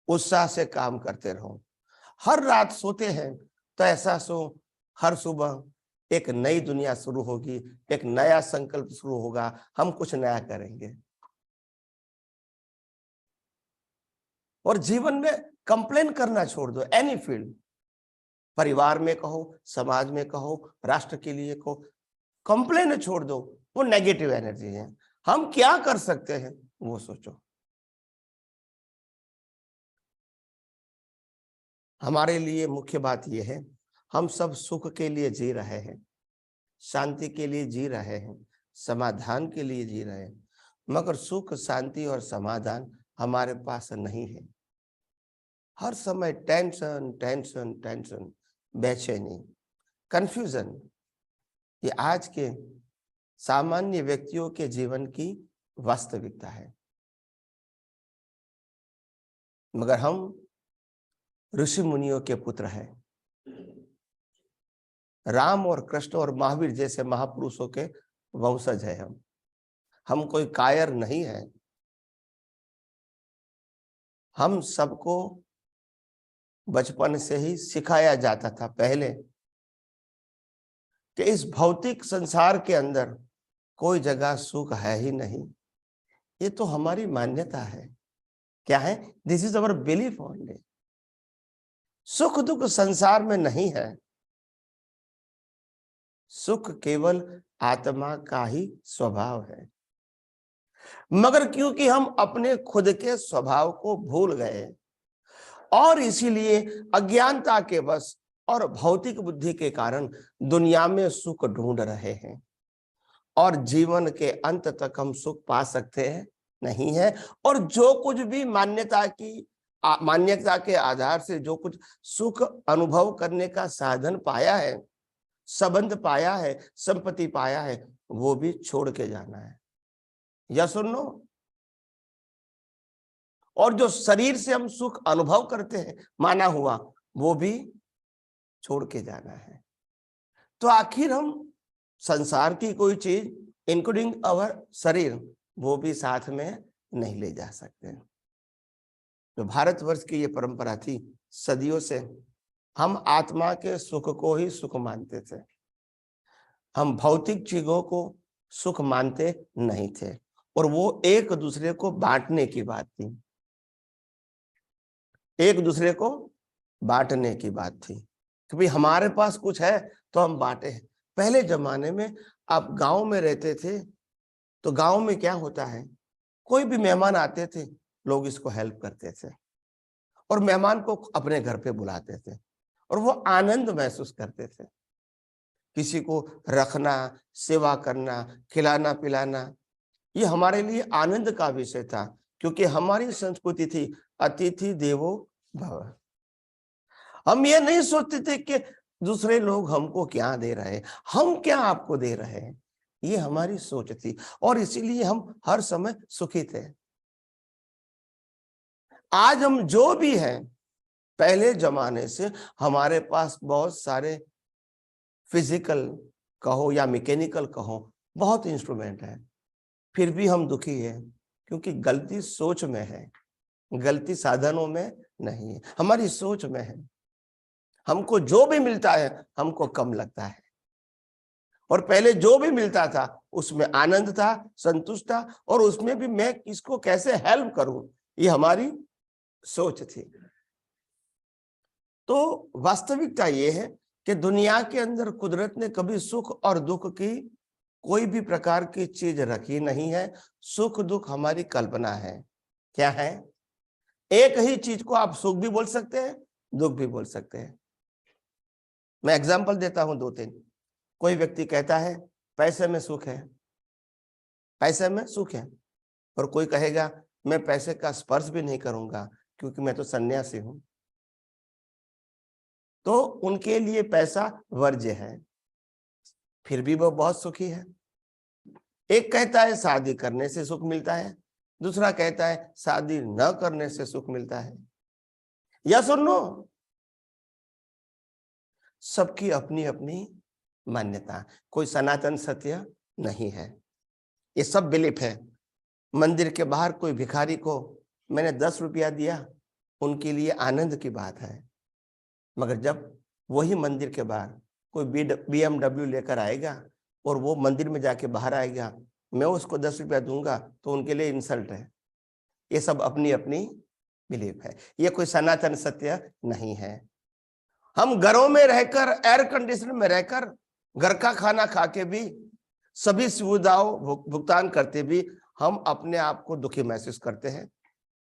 उत्साह से काम करते रहो। हर रात सोते हैं तो ऐसा सो हर सुबह एक नई दुनिया शुरू होगी, एक नया संकल्प शुरू होगा, हम कुछ नया करेंगे। और जीवन में कंप्लेन करना छोड़ दो। एनी फील्ड, परिवार में कहो, समाज में कहो, राष्ट्र के लिए कहो, कंप्लेन छोड़ दो। वो नेगेटिव एनर्जी है। हम क्या कर सकते हैं वो सोचो। हमारे लिए मुख्य बात यह है, हम सब सुख के लिए जी रहे हैं, शांति के लिए जी रहे हैं, समाधान के लिए जी रहे हैं, मगर सुख, शांति और समाधान हमारे पास नहीं है। हर समय टेंशन टेंशन टेंशन, बेचैनी, कंफ्यूजन, ये आज के सामान्य व्यक्तियों के जीवन की वास्तविकता है। मगर हम ऋषि मुनियों के पुत्र हैं। राम और कृष्ण और महावीर जैसे महापुरुषों के वंशज है हम कोई कायर नहीं है। हम सबको बचपन से ही सिखाया जाता था पहले कि इस भौतिक संसार के अंदर कोई जगह सुख है ही नहीं। ये तो हमारी मान्यता है। क्या है? This is our belief only. सुख दुख संसार में नहीं है। सुख केवल आत्मा का ही स्वभाव है। मगर क्योंकि हम अपने खुद के स्वभाव को भूल गए और इसीलिए अज्ञानता के वश और भौतिक बुद्धि के कारण दुनिया में सुख ढूंढ रहे हैं, और जीवन के अंत तक हम सुख पा सकते हैं नहीं है। और जो कुछ भी मान्यता के आधार से जो कुछ सुख अनुभव करने का साधन पाया है, संबंध पाया है, संपत्ति पाया है, वो भी छोड़ के जाना है। यस और नो? और जो शरीर से हम सुख अनुभव करते हैं माना हुआ, वो भी छोड़ के जाना है। तो आखिर हम संसार की कोई चीज इंक्लूडिंग अवर शरीर, वो भी साथ में नहीं ले जा सकते। तो भारतवर्ष की ये परंपरा थी सदियों से। हम आत्मा के सुख को ही सुख मानते थे। हम भौतिक चीजों को सुख मानते नहीं थे, और वो एक दूसरे को बांटने की बात थी। एक दूसरे को बांटने की बात थी कि भाई हमारे पास कुछ है तो हम बांटे। पहले जमाने में आप गांव में रहते थे तो गांव में क्या होता है, कोई भी मेहमान आते थे, लोग इसको हेल्प करते थे और मेहमान को अपने घर पे बुलाते थे और वो आनंद महसूस करते थे। किसी को रखना, सेवा करना, खिलाना पिलाना, ये हमारे लिए आनंद का विषय था, क्योंकि हमारी संस्कृति थी अतिथि देवो भव। हम ये नहीं सोचते थे कि दूसरे लोग हमको क्या दे रहे हैं, हम क्या आपको दे रहे हैं। ये हमारी सोच थी और इसीलिए हम हर समय सुखी थे। आज हम जो भी हैं, पहले जमाने से हमारे पास बहुत सारे फिजिकल कहो या मैकेनिकल कहो, बहुत इंस्ट्रूमेंट है, फिर भी हम दुखी हैं, क्योंकि गलती सोच में है, गलती साधनों में नहीं है, हमारी सोच में है। हमको जो भी मिलता है हमको कम लगता है, और पहले जो भी मिलता था उसमें आनंद था, संतुष्ट था, और उसमें भी मैं इसको कैसे हेल्प करूं, ये हमारी सोच थी। तो वास्तविकता ये है कि दुनिया के अंदर कुदरत ने कभी सुख और दुख की कोई भी प्रकार की चीज रखी नहीं है। सुख दुख हमारी कल्पना है। क्या है? एक ही चीज को आप सुख भी बोल सकते हैं, दुख भी बोल सकते हैं। मैं एग्जांपल देता हूं 2-3। कोई व्यक्ति कहता है पैसे में सुख है, पैसे में सुख है, और कोई कहेगा मैं पैसे का स्पर्श भी नहीं करूंगा क्योंकि मैं तो सन्यासी हूं। तो उनके लिए पैसा वर्ज्य है, फिर भी वो बहुत सुखी है। एक कहता है शादी करने से सुख मिलता है, दूसरा कहता है शादी न करने से सुख मिलता है। यस और नो? सबकी अपनी अपनी मान्यता, कोई सनातन सत्य नहीं है। ये सब बिलीफ है। मंदिर के बाहर कोई भिखारी को मैंने 10 रुपया दिया, उनके लिए आनंद की बात है। मगर जब वही मंदिर के बाहर कोई BMW लेकर आएगा और वो मंदिर में जाके बाहर आएगा, मैं उसको 10 रुपया दूंगा, तो उनके लिए इंसल्ट है। ये सब अपनी अपनी बिलीफ है, ये कोई सनातन सत्य नहीं है। हम घरों में रहकर, एयर कंडीशन में रहकर, घर का खाना खा के भी, सभी सुविधाओं भुगतान करते भी हम अपने आप को दुखी महसूस करते हैं।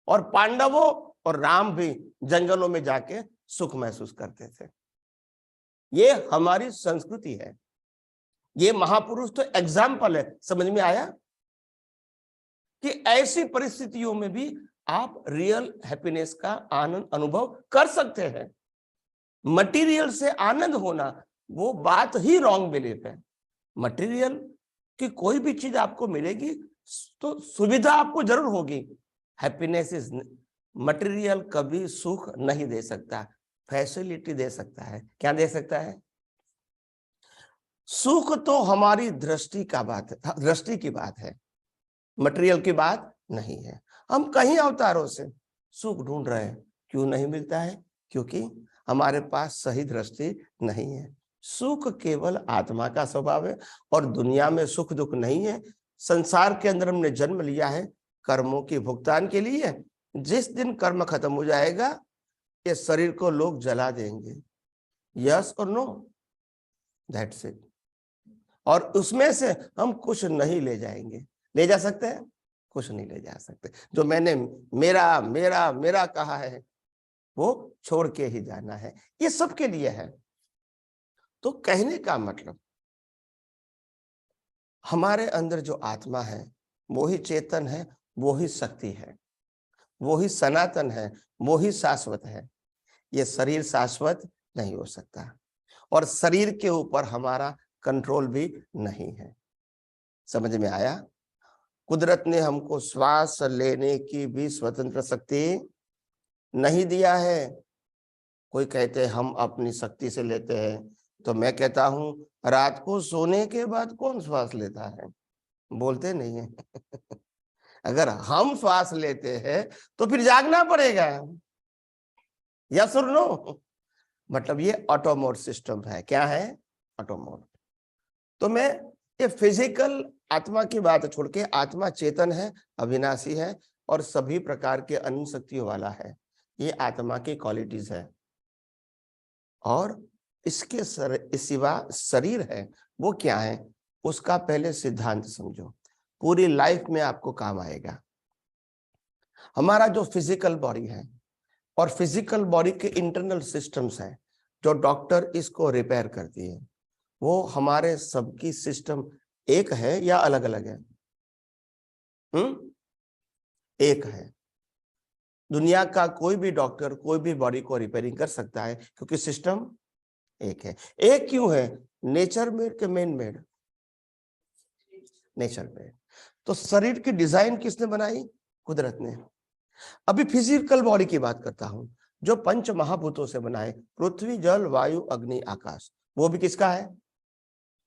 और पांडवों और राम भी जंगलों में जाके सुख महसूस करते थे। ये हमारी संस्कृति है। ये महापुरुष तो एग्जाम्पल है। समझ में आया कि ऐसी परिस्थितियों में भी आप रियल हैप्पीनेस का आनंद अनुभव कर सकते हैं। मटेरियल से आनंद होना वो बात ही रॉन्ग बिलीफ है। मटेरियल की कोई भी चीज आपको मिलेगी तो सुविधा आपको जरूर होगी। हैप्पीनेस इज मटेरियल कभी सुख नहीं दे सकता, फैसिलिटी दे सकता है। क्या दे सकता है? सुख तो हमारी दृष्टि का बात है, दृष्टि की बात है, मटेरियल की बात नहीं है। हम कहीं अवतारों से सुख ढूंढ रहे हैं, क्यों नहीं मिलता है? क्योंकि हमारे पास सही दृष्टि नहीं है। सुख केवल आत्मा का स्वभाव है और दुनिया में सुख दुख नहीं है। संसार के अंदर हमने जन्म लिया है कर्मों की भुगतान के लिए। जिस दिन कर्म खत्म हो जाएगा, ये शरीर को लोग जला देंगे। यस और नो? That's it. और उसमें से हम कुछ नहीं ले जाएंगे। ले जा सकते हैं? कुछ नहीं ले जा सकते। जो मैंने मेरा मेरा मेरा कहा है वो छोड़ के ही जाना है। ये सबके लिए है। तो कहने का मतलब, हमारे अंदर जो आत्मा है वो ही चेतन है, वो ही शक्ति है, वो ही सनातन है, वो ही शाश्वत है। ये शरीर शाश्वत नहीं हो सकता और शरीर के ऊपर हमारा कंट्रोल भी नहीं है। समझ में आया? कुदरत ने हमको श्वास लेने की भी स्वतंत्र शक्ति नहीं दिया है। कोई कहते हैं हम अपनी शक्ति से लेते हैं, तो मैं कहता हूं रात को सोने के बाद कौन श्वास लेता है? बोलते नहीं है। अगर हम श्वास लेते हैं तो फिर जागना पड़ेगा। यस और नो? मतलब ये ऑटोमोड सिस्टम है। क्या है? ऑटोमोड। तो मैं ये फिजिकल आत्मा की बात छोड़ के, आत्मा चेतन है, अविनाशी है और सभी प्रकार के अनंत शक्तियों वाला है। ये आत्मा की क्वालिटीज है। और इसके सिवा शरीर है, वो क्या है उसका पहले सिद्धांत समझो, पूरी लाइफ में आपको काम आएगा। हमारा जो फिजिकल बॉडी है और फिजिकल बॉडी के इंटरनल सिस्टम्स हैं, जो डॉक्टर इसको रिपेयर करती है, वो हमारे सबकी सिस्टम एक है या अलग अलग है? एक है। दुनिया का कोई भी डॉक्टर कोई भी बॉडी को रिपेयरिंग कर सकता है क्योंकि सिस्टम एक है। एक क्यों है? नेचर मेड के मैन मेड? Nature made. तो शरीर की डिजाइन किसने बनाई? कुदरत ने। अभी फिजिकल बॉडी की बात करता हूं, जो पंच महाभूतों से बना है, पृथ्वी जल वायु अग्नि आकाश, वो भी किसका है?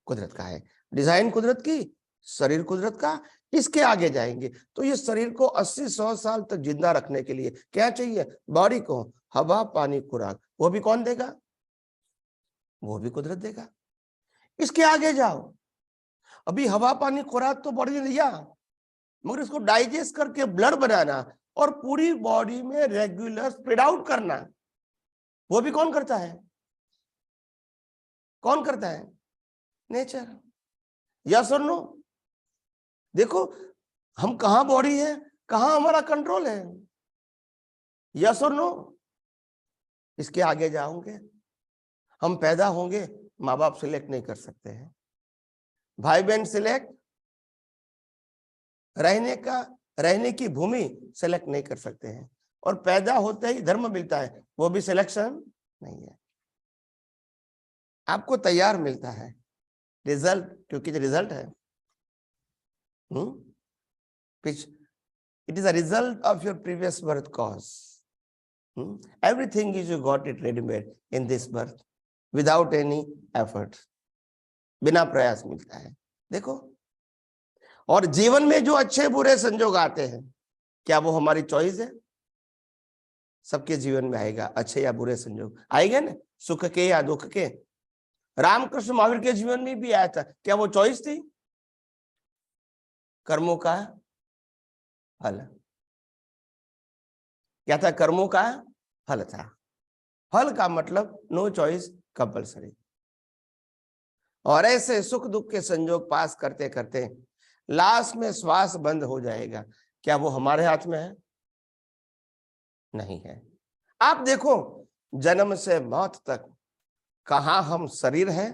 कुदरत का है। डिजाइन कुदरत की, शरीर कुदरत का। इसके आगे जाएंगे तो ये शरीर को 80-100 साल तक जिंदा रखने के लिए क्या चाहिए? बॉडी को हवा पानी खुराक, वो भी कौन देगा? वो भी कुदरत देगा। इसके आगे जाओ, अभी हवा पानी खुराक तो बॉडी ने दिया, मगर इसको डाइजेस्ट करके ब्लड बनाना और पूरी बॉडी में रेगुलर स्प्रेड आउट करना, वो भी कौन करता है? कौन करता है? नेचर। यस और नो? देखो हम कहाँ बॉडी है, कहाँ हमारा कंट्रोल है? यस और नो? इसके आगे जाओगे, हम पैदा होंगे, माँ बाप सिलेक्ट नहीं कर सकते हैं, भाई बहन सिलेक्ट, रहने की भूमि सिलेक्ट नहीं कर सकते हैं, और पैदा होते ही धर्म मिलता है, वो भी सिलेक्शन नहीं है। आपको तैयार मिलता है रिजल्ट, क्योंकि रिजल्ट है, it is a result of your previous birth cause. Everything is you got it readymade in this birth without any effort, बिना प्रयास मिलता है। देखो, और जीवन में जो अच्छे बुरे संजोग आते हैं, क्या वो हमारी चॉइस है? सबके जीवन में आएगा, अच्छे या बुरे संजोग आएगा ना, सुख के या दुख के। रामकृष्ण महावीर के जीवन में भी आया था, क्या वो चॉइस थी? कर्मों का फल, क्या था? कर्मों का फल था। फल का मतलब नो चॉइस, कंपल्सरी। और ऐसे सुख दुख के संजोग पास करते करते लास्ट में श्वास बंद हो जाएगा, क्या वो हमारे हाथ में है? नहीं है। आप देखो, जन्म से मौत तक कहां हम शरीर हैं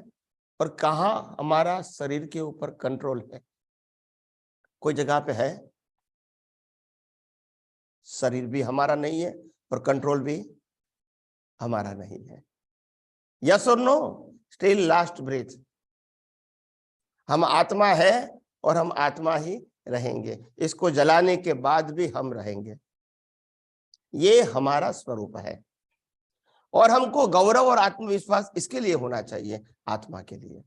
और कहां हमारा शरीर के ऊपर कंट्रोल है? कोई जगह पे है? शरीर भी हमारा नहीं है और कंट्रोल भी हमारा नहीं है। यस और नो? स्टिल लास्ट ब्रीथ, हम आत्मा है और हम आत्मा ही रहेंगे, इसको जलाने के बाद भी हम रहेंगे। ये हमारा स्वरूप है, और हमको गौरव और आत्मविश्वास इसके लिए होना चाहिए, आत्मा के लिए।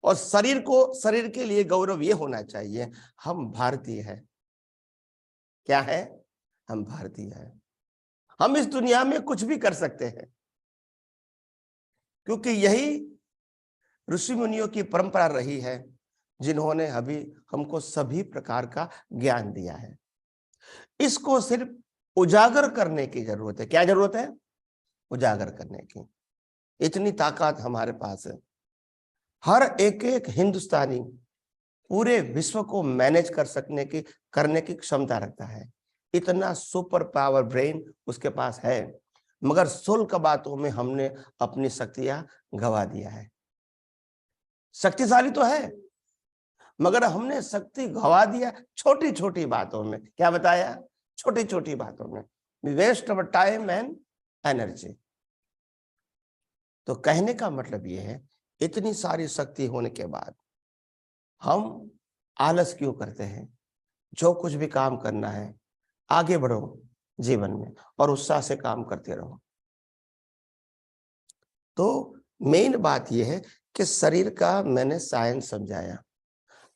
और शरीर के लिए गौरव ये होना चाहिए, हम भारतीय हैं। क्या है? हम भारतीय हैं। हम इस दुनिया में कुछ भी कर सकते हैं, क्योंकि यही ऋषि मुनियों की परंपरा रही है, जिन्होंने अभी हमको सभी प्रकार का ज्ञान दिया है। इसको सिर्फ उजागर करने की जरूरत है। क्या जरूरत है? उजागर करने की। इतनी ताकत हमारे पास है। हर एक हिंदुस्तानी पूरे विश्व को मैनेज करने की क्षमता रखता है। इतना सुपर पावर ब्रेन उसके पास है, मगर शुल्क बातों में हमने अपनी शक्तियां गवा दिया है। शक्तिशाली तो है, मगर हमने शक्ति गवा दिया छोटी छोटी बातों में। क्या बताया? छोटी छोटी बातों में। We waste our time and energy। तो कहने का मतलब यह है, इतनी सारी शक्ति होने के बाद हम आलस क्यों करते हैं? जो कुछ भी काम करना है, आगे बढ़ो जीवन में और उत्साह से काम करते रहो। तो मेन बात यह है कि शरीर का मैंने साइंस समझाया,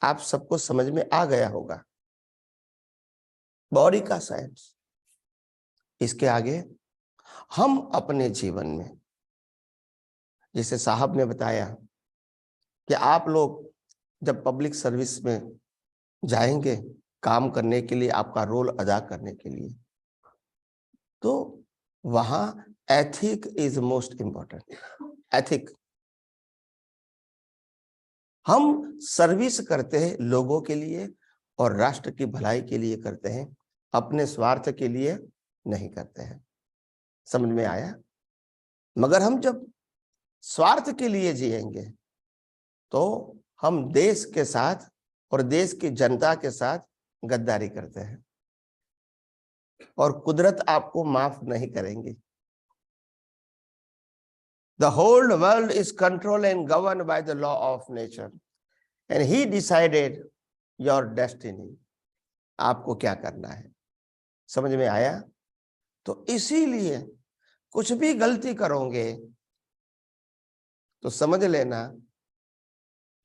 आप सबको समझ में आ गया होगा, बॉडी का साइंस। इसके आगे हम अपने जीवन में, जैसे साहब ने बताया कि आप लोग जब पब्लिक सर्विस में जाएंगे काम करने के लिए, आपका रोल अदा करने के लिए, तो वहां ethic is most important. Ethic, हम सर्विस करते हैं लोगों के लिए और राष्ट्र की भलाई के लिए करते हैं, अपने स्वार्थ के लिए नहीं करते हैं। समझ में आया? मगर हम जब स्वार्थ के लिए जिएंगे तो हम देश के साथ और देश की जनता के साथ गद्दारी करते हैं, और कुदरत आपको माफ नहीं करेंगी। The whole world is controlled and governed by the law of nature, and he decided your destiny। आपको क्या करना है? समझ में आया? तो इसीलिए कुछ भी गलती करोगे तो समझ लेना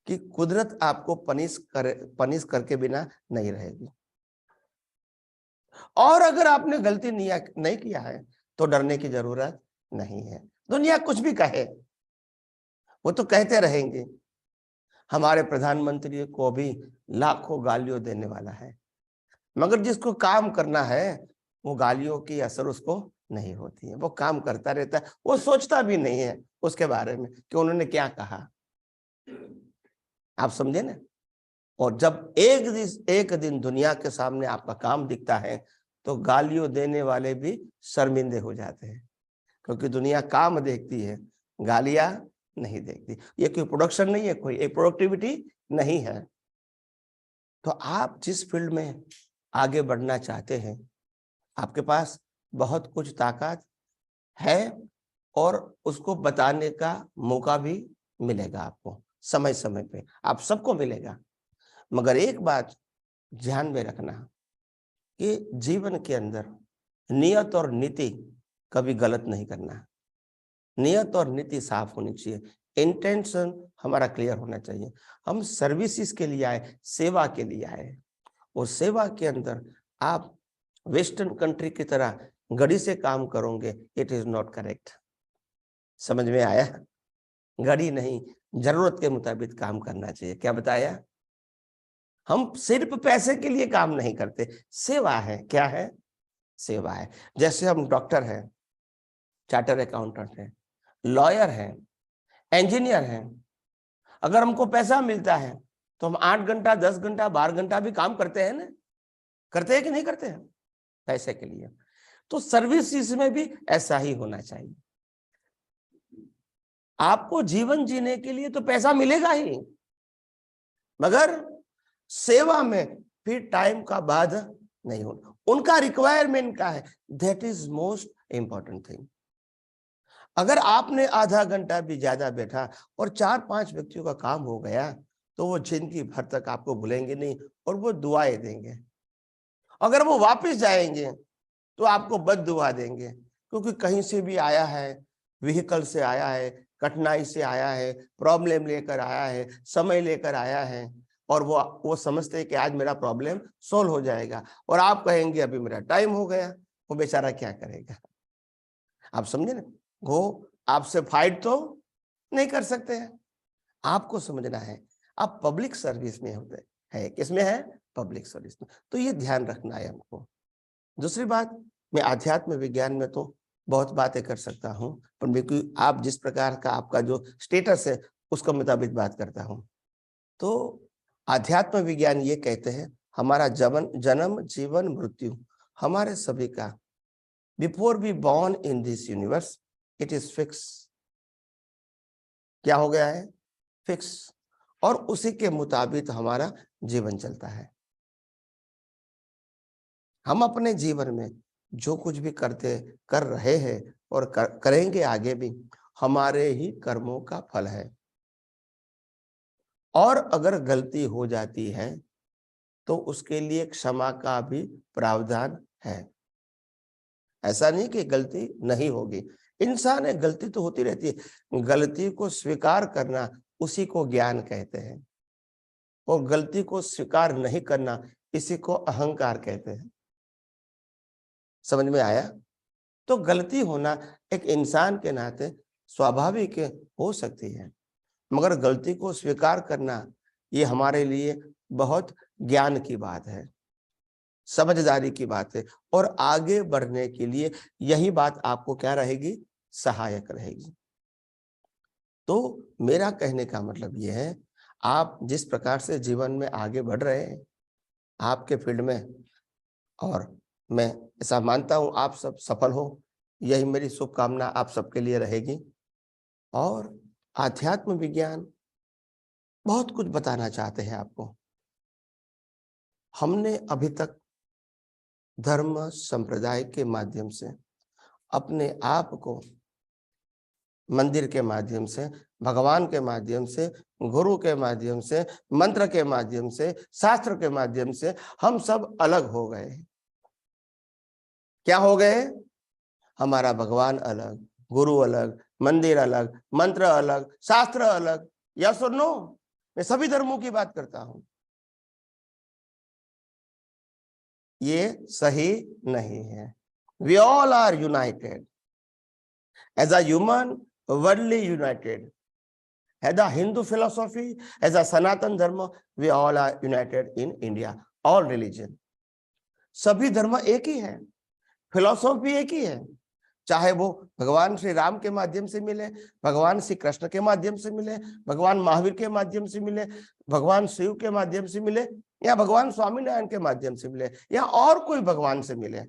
कि कुदरत आपको पनिश करके बिना नहीं रहेगी। और अगर आपने गलती नहीं किया है तो डरने की जरूरत नहीं है। दुनिया कुछ भी कहे, वो तो कहते रहेंगे। हमारे प्रधानमंत्री को भी लाखों गालियां देने वाला है, मगर जिसको काम करना है वो गालियों की असर उसको नहीं होती है। वो काम करता रहता है, वो सोचता भी नहीं है उसके बारे में कि उन्होंने क्या कहा। आप समझे ना। और जब एक दिन दुनिया के सामने आपका काम दिखता है तो गालियों देने वाले भी शर्मिंदे हो जाते हैं, क्योंकि दुनिया काम देखती है, गालियां नहीं देखती। ये कोई प्रोडक्शन नहीं है, कोई एक प्रोडक्टिविटी नहीं है। तो आप जिस फील्ड में आगे बढ़ना चाहते हैं, आपके पास बहुत कुछ ताकत है और उसको बताने का मौका भी मिलेगा आपको समय समय पे, आप सबको मिलेगा। मगर एक बात ध्यान में रखना कि जीवन के अंदर नियत और नीति कभी गलत नहीं करना। नियत और नीति साफ होनी चाहिए, इंटेंशन हमारा क्लियर होना चाहिए। हम सर्विसेज के लिए आए, सेवा के लिए आए, और सेवा के अंदर आप वेस्टर्न कंट्री की तरह घड़ी से काम करोगे, इट इज नॉट करेक्ट। समझ में आया? घड़ी नहीं, जरूरत के मुताबिक काम करना चाहिए। क्या बताया? हम सिर्फ पैसे के लिए काम नहीं करते, सेवा है। क्या है? सेवा है। जैसे हम डॉक्टर हैं, चार्टर अकाउंटेंट हैं, लॉयर हैं, इंजीनियर हैं, अगर हमको पैसा मिलता है तो हम 8 घंटा 10 घंटा 12 घंटा भी काम करते हैं ना, करते हैं कि नहीं करते हैं? पैसे के लिए। तो सर्विसेज में भी ऐसा ही होना चाहिए। आपको जीवन जीने के लिए तो पैसा मिलेगा ही, मगर सेवा में फिर टाइम का बाधा नहीं होना। उनका रिक्वायरमेंट क्या है, that is most important thing. अगर आपने आधा घंटा भी ज्यादा बैठा और 4-5 व्यक्तियों का काम हो गया तो वो जिंदगी भर तक आपको भूलेंगे नहीं और वो दुआएं देंगे। अगर वो वापस जाएंगे तो आपको बद दुआ देंगे, क्योंकि कहीं से भी आया है, व्हीकल से आया है, कठिनाई से आया है, प्रॉब्लम लेकर आया है, समय लेकर आया है, और वो समझते हैं कि आज मेरा प्रॉब्लम सोल्व हो जाएगा, और आप कहेंगे अभी मेरा टाइम हो गया। वो बेचारा क्या करेगा? आप समझे ना? वो आपसे फाइट तो नहीं कर सकते हैं। आपको समझना है आप पब्लिक सर्विस में होते हैं। किसमें है? पब्लिक सर्विस में। तो ये ध्यान रखना है हमको। दूसरी बात, मैं आध्यात्म विज्ञान में तो बहुत बातें कर सकता हूं, पर मेरे आप जिस प्रकार का आपका जो स्टेटस है उसके मुताबिक बात करता हूं। तो आध्यात्म विज्ञान ये कहते हैं हमारा जन्म जीवन मृत्यु हमारे सभी का, before we born in this universe it is fix. क्या हो गया है? फिक्स। और उसी के मुताबिक हमारा जीवन चलता है। हम अपने जीवन में जो कुछ भी कर रहे हैं और करेंगे आगे भी, हमारे ही कर्मों का फल है। और अगर गलती हो जाती है तो उसके लिए क्षमा का भी प्रावधान है। ऐसा नहीं कि गलती नहीं होगी, इंसान है, गलती तो होती रहती है। गलती को स्वीकार करना उसी को ज्ञान कहते हैं, और गलती को स्वीकार नहीं करना इसी को अहंकार कहते हैं। समझ में आया? तो गलती होना एक इंसान के नाते स्वाभाविक हो सकती है, मगर गलती को स्वीकार करना ये हमारे लिए बहुत ज्ञान की बात है, समझदारी की बात है, और आगे बढ़ने के लिए यही बात आपको क्या रहेगी? सहायक रहेगी। तो मेरा कहने का मतलब यह है, आप जिस प्रकार से जीवन में आगे बढ़ रहे हैं आपके फील्ड में, और मैं ऐसा मानता हूं आप सब सफल हो, यही मेरी शुभकामना आप सबके लिए रहेगी। और आध्यात्म विज्ञान बहुत कुछ बताना चाहते हैं आपको। हमने अभी तक धर्म संप्रदाय के माध्यम से अपने आप को मंदिर के माध्यम से, भगवान के माध्यम से, गुरु के माध्यम से, मंत्र के माध्यम से, शास्त्र के माध्यम से हम सब अलग हो गए। क्या हो गए? हमारा भगवान अलग, गुरु अलग, मंदिर अलग, मंत्र अलग, शास्त्र अलग। यस और नो? मैं सभी धर्मों की बात करता हूं। ये सही नहीं है। We all are united as a human, worldly united as a Hindu philosophy, as a Sanatan Dharma, we all are united in India, all religion. सभी धर्म एक ही है, फिलोसॉफी एक ही है, चाहे वो भगवान श्री राम के माध्यम से मिले, भगवान श्री कृष्ण के माध्यम से मिले, भगवान महावीर के माध्यम से मिले, भगवान शिव के माध्यम से मिले, या भगवान स्वामीनारायण के माध्यम से मिले, या और कोई भगवान से मिले,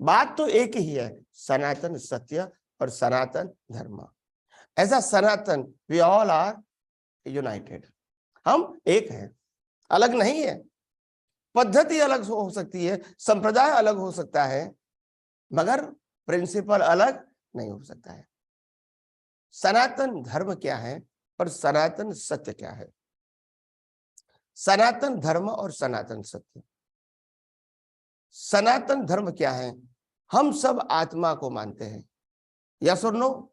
बात तो एक ही है, सनातन सत्य और सनातन धर्म। As a Sanatan we all are united, हम एक हैं, अलग नहीं है। पद्धति अलग हो सकती है, संप्रदाय अलग हो सकता है, मगर प्रिंसिपल अलग नहीं हो सकता है। सनातन धर्म क्या है और सनातन सत्य क्या है? सनातन धर्म और सनातन सत्य। सनातन धर्म क्या है? हम सब आत्मा को मानते हैं, यस और नो?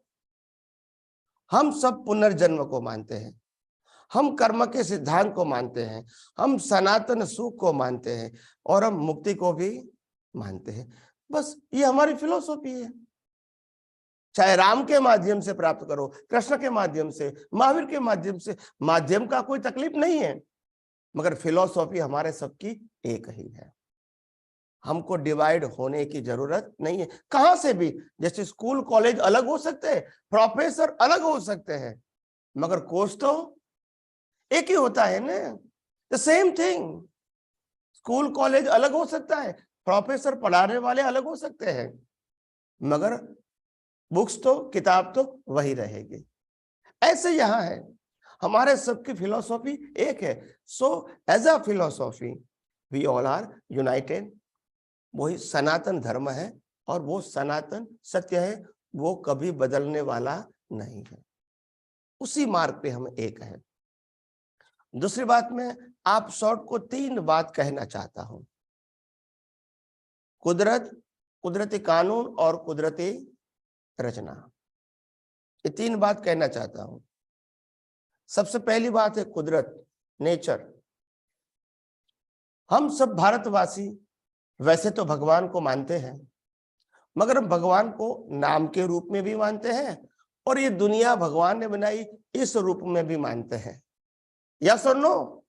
हम सब पुनर्जन्म को मानते हैं, हम कर्म के सिद्धांत को मानते हैं, हम सनातन सुख को मानते हैं और हम मुक्ति को भी मानते हैं। बस ये हमारी फिलॉसफी है। चाहे राम के माध्यम से प्राप्त करो, कृष्ण के माध्यम से, महावीर के माध्यम से, माध्यम का कोई तकलीफ नहीं है, मगर फिलॉसफी हमारे सबकी एक ही है। हमको डिवाइड होने की जरूरत नहीं है कहां से भी। जैसे स्कूल कॉलेज अलग हो सकते हैं, प्रोफेसर अलग हो सकते हैं, मगर कोर्स तो एक ही होता है ना, the same thing. School college अलग हो सकता है, प्रोफेसर पढ़ाने वाले अलग हो सकते हैं, मगर बुक्स तो, किताब तो वही रहेगी। ऐसे यहां है, हमारे सबकी फिलॉसफी एक है। So as a philosophy we all are united. वही सनातन धर्म है और वो सनातन सत्य है, वो कभी बदलने वाला नहीं है। उसी मार्ग पे हम एक है। दूसरी बात में आप शॉर्ट को 3 बात कहना चाहता हूं। कुदरत, कुदरती कानून और कुदरती रचना, ये 3 बात कहना चाहता हूं। सबसे पहली बात है कुदरत, नेचर। हम सब भारतवासी वैसे तो भगवान को मानते हैं, मगर हम भगवान को नाम के रूप में भी मानते हैं और ये दुनिया भगवान ने बनाई इस रूप में भी मानते हैं, यस और नो?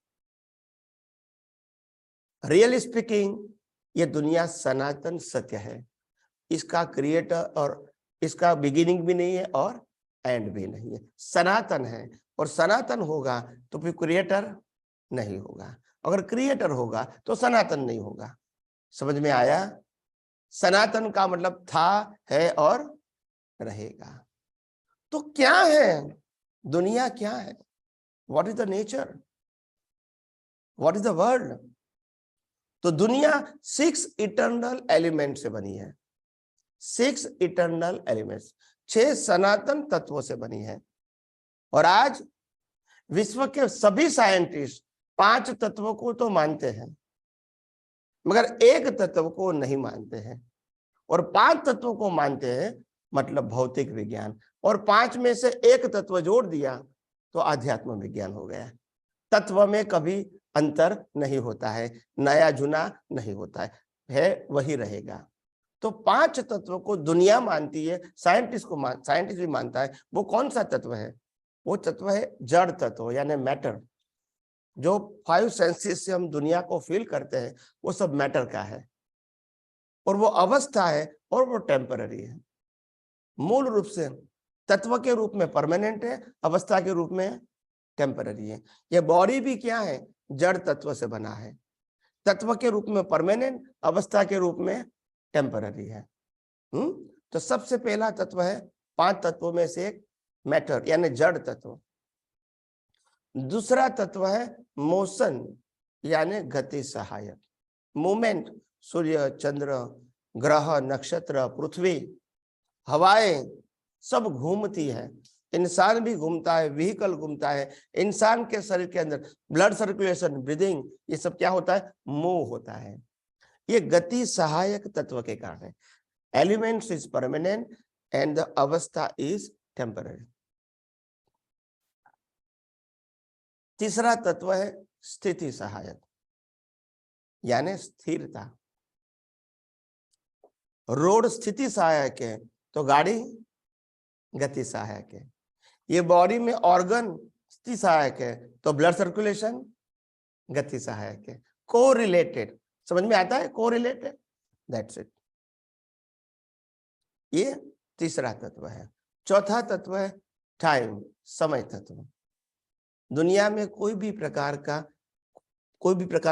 रियल स्पीकिंग ये दुनिया सनातन सत्य है, इसका क्रिएटर और इसका बिगिनिंग भी नहीं है और एंड भी नहीं है, सनातन है। और सनातन होगा तो फिर क्रिएटर नहीं होगा, अगर क्रिएटर होगा तो सनातन नहीं होगा। समझ में आया? सनातन का मतलब था, है और रहेगा। तो क्या है दुनिया, क्या है? What is the nature, what is the world? तो दुनिया 6 इटर्नल एलिमेंट से बनी है, 6 इटर्नल एलिमेंट्स, 6 सनातन तत्वों से बनी है। और आज विश्व के सभी साइंटिस्ट 5 तत्वों को तो मानते हैं, मगर एक तत्व को नहीं मानते हैं। और 5 तत्वों को मानते हैं मतलब भौतिक विज्ञान, और 5 में से एक तत्व जोड़ दिया तो आध्यात्म विज्ञान हो गया। तत्व में कभी अंतर नहीं होता है, नया जुना नहीं होता है वही रहेगा। तो 5 तत्वों को दुनिया मानती है, साइंटिस्ट भी मानता है। वो कौन सा तत्व है? वो तत्व है जड़ तत्व, यानी मैटर। जो 5 सेंसेस से हम दुनिया को फील करते हैं वो सब मैटर का है, और वो अवस्था है और वो टेम्पररी है। मूल रूप से तत्व के रूप में परमानेंट है, अवस्था के रूप में टेम्पररी है। ये बॉडी भी क्या है? जड़ तत्व से बना है, तत्व के रूप में परमानेंट, अवस्था के रूप में टेम्पररी है। तो सबसे पहला तत्व है 5 तत्वों में से एक मैटर यानी जड़ तत्व। दूसरा तत्व है मोशन यानी गति सहायक, मूवमेंट। सूर्य, चंद्र, ग्रह, नक्षत्र, पृथ्वी, हवाएं सब घूमती है, इंसान भी घूमता है, व्हीकल घूमता है। इंसान के शरीर के अंदर ब्लड सर्कुलेशन, ब्रीदिंग, ये सब क्या होता है? मूव होता है। ये गति सहायक तत्व के कारण है। Elements is permanent and the अवस्था इज टेम्पररी। तीसरा तत्व है स्थिति सहायक यानी स्थिरता। रोड स्थिति सहायक है तो गाड़ी गति सहायक है। ये बॉडी में ऑर्गन स्थिति सहायक है तो ब्लड सर्कुलेशन गति सहायक है। कोरिलेटेड, समझ में आता है? Correlated, that's it. ये तीसरा तत्व है। चौथा तत्व है टाइम, समय तत्व। दुनिया में कोई भी प्रकार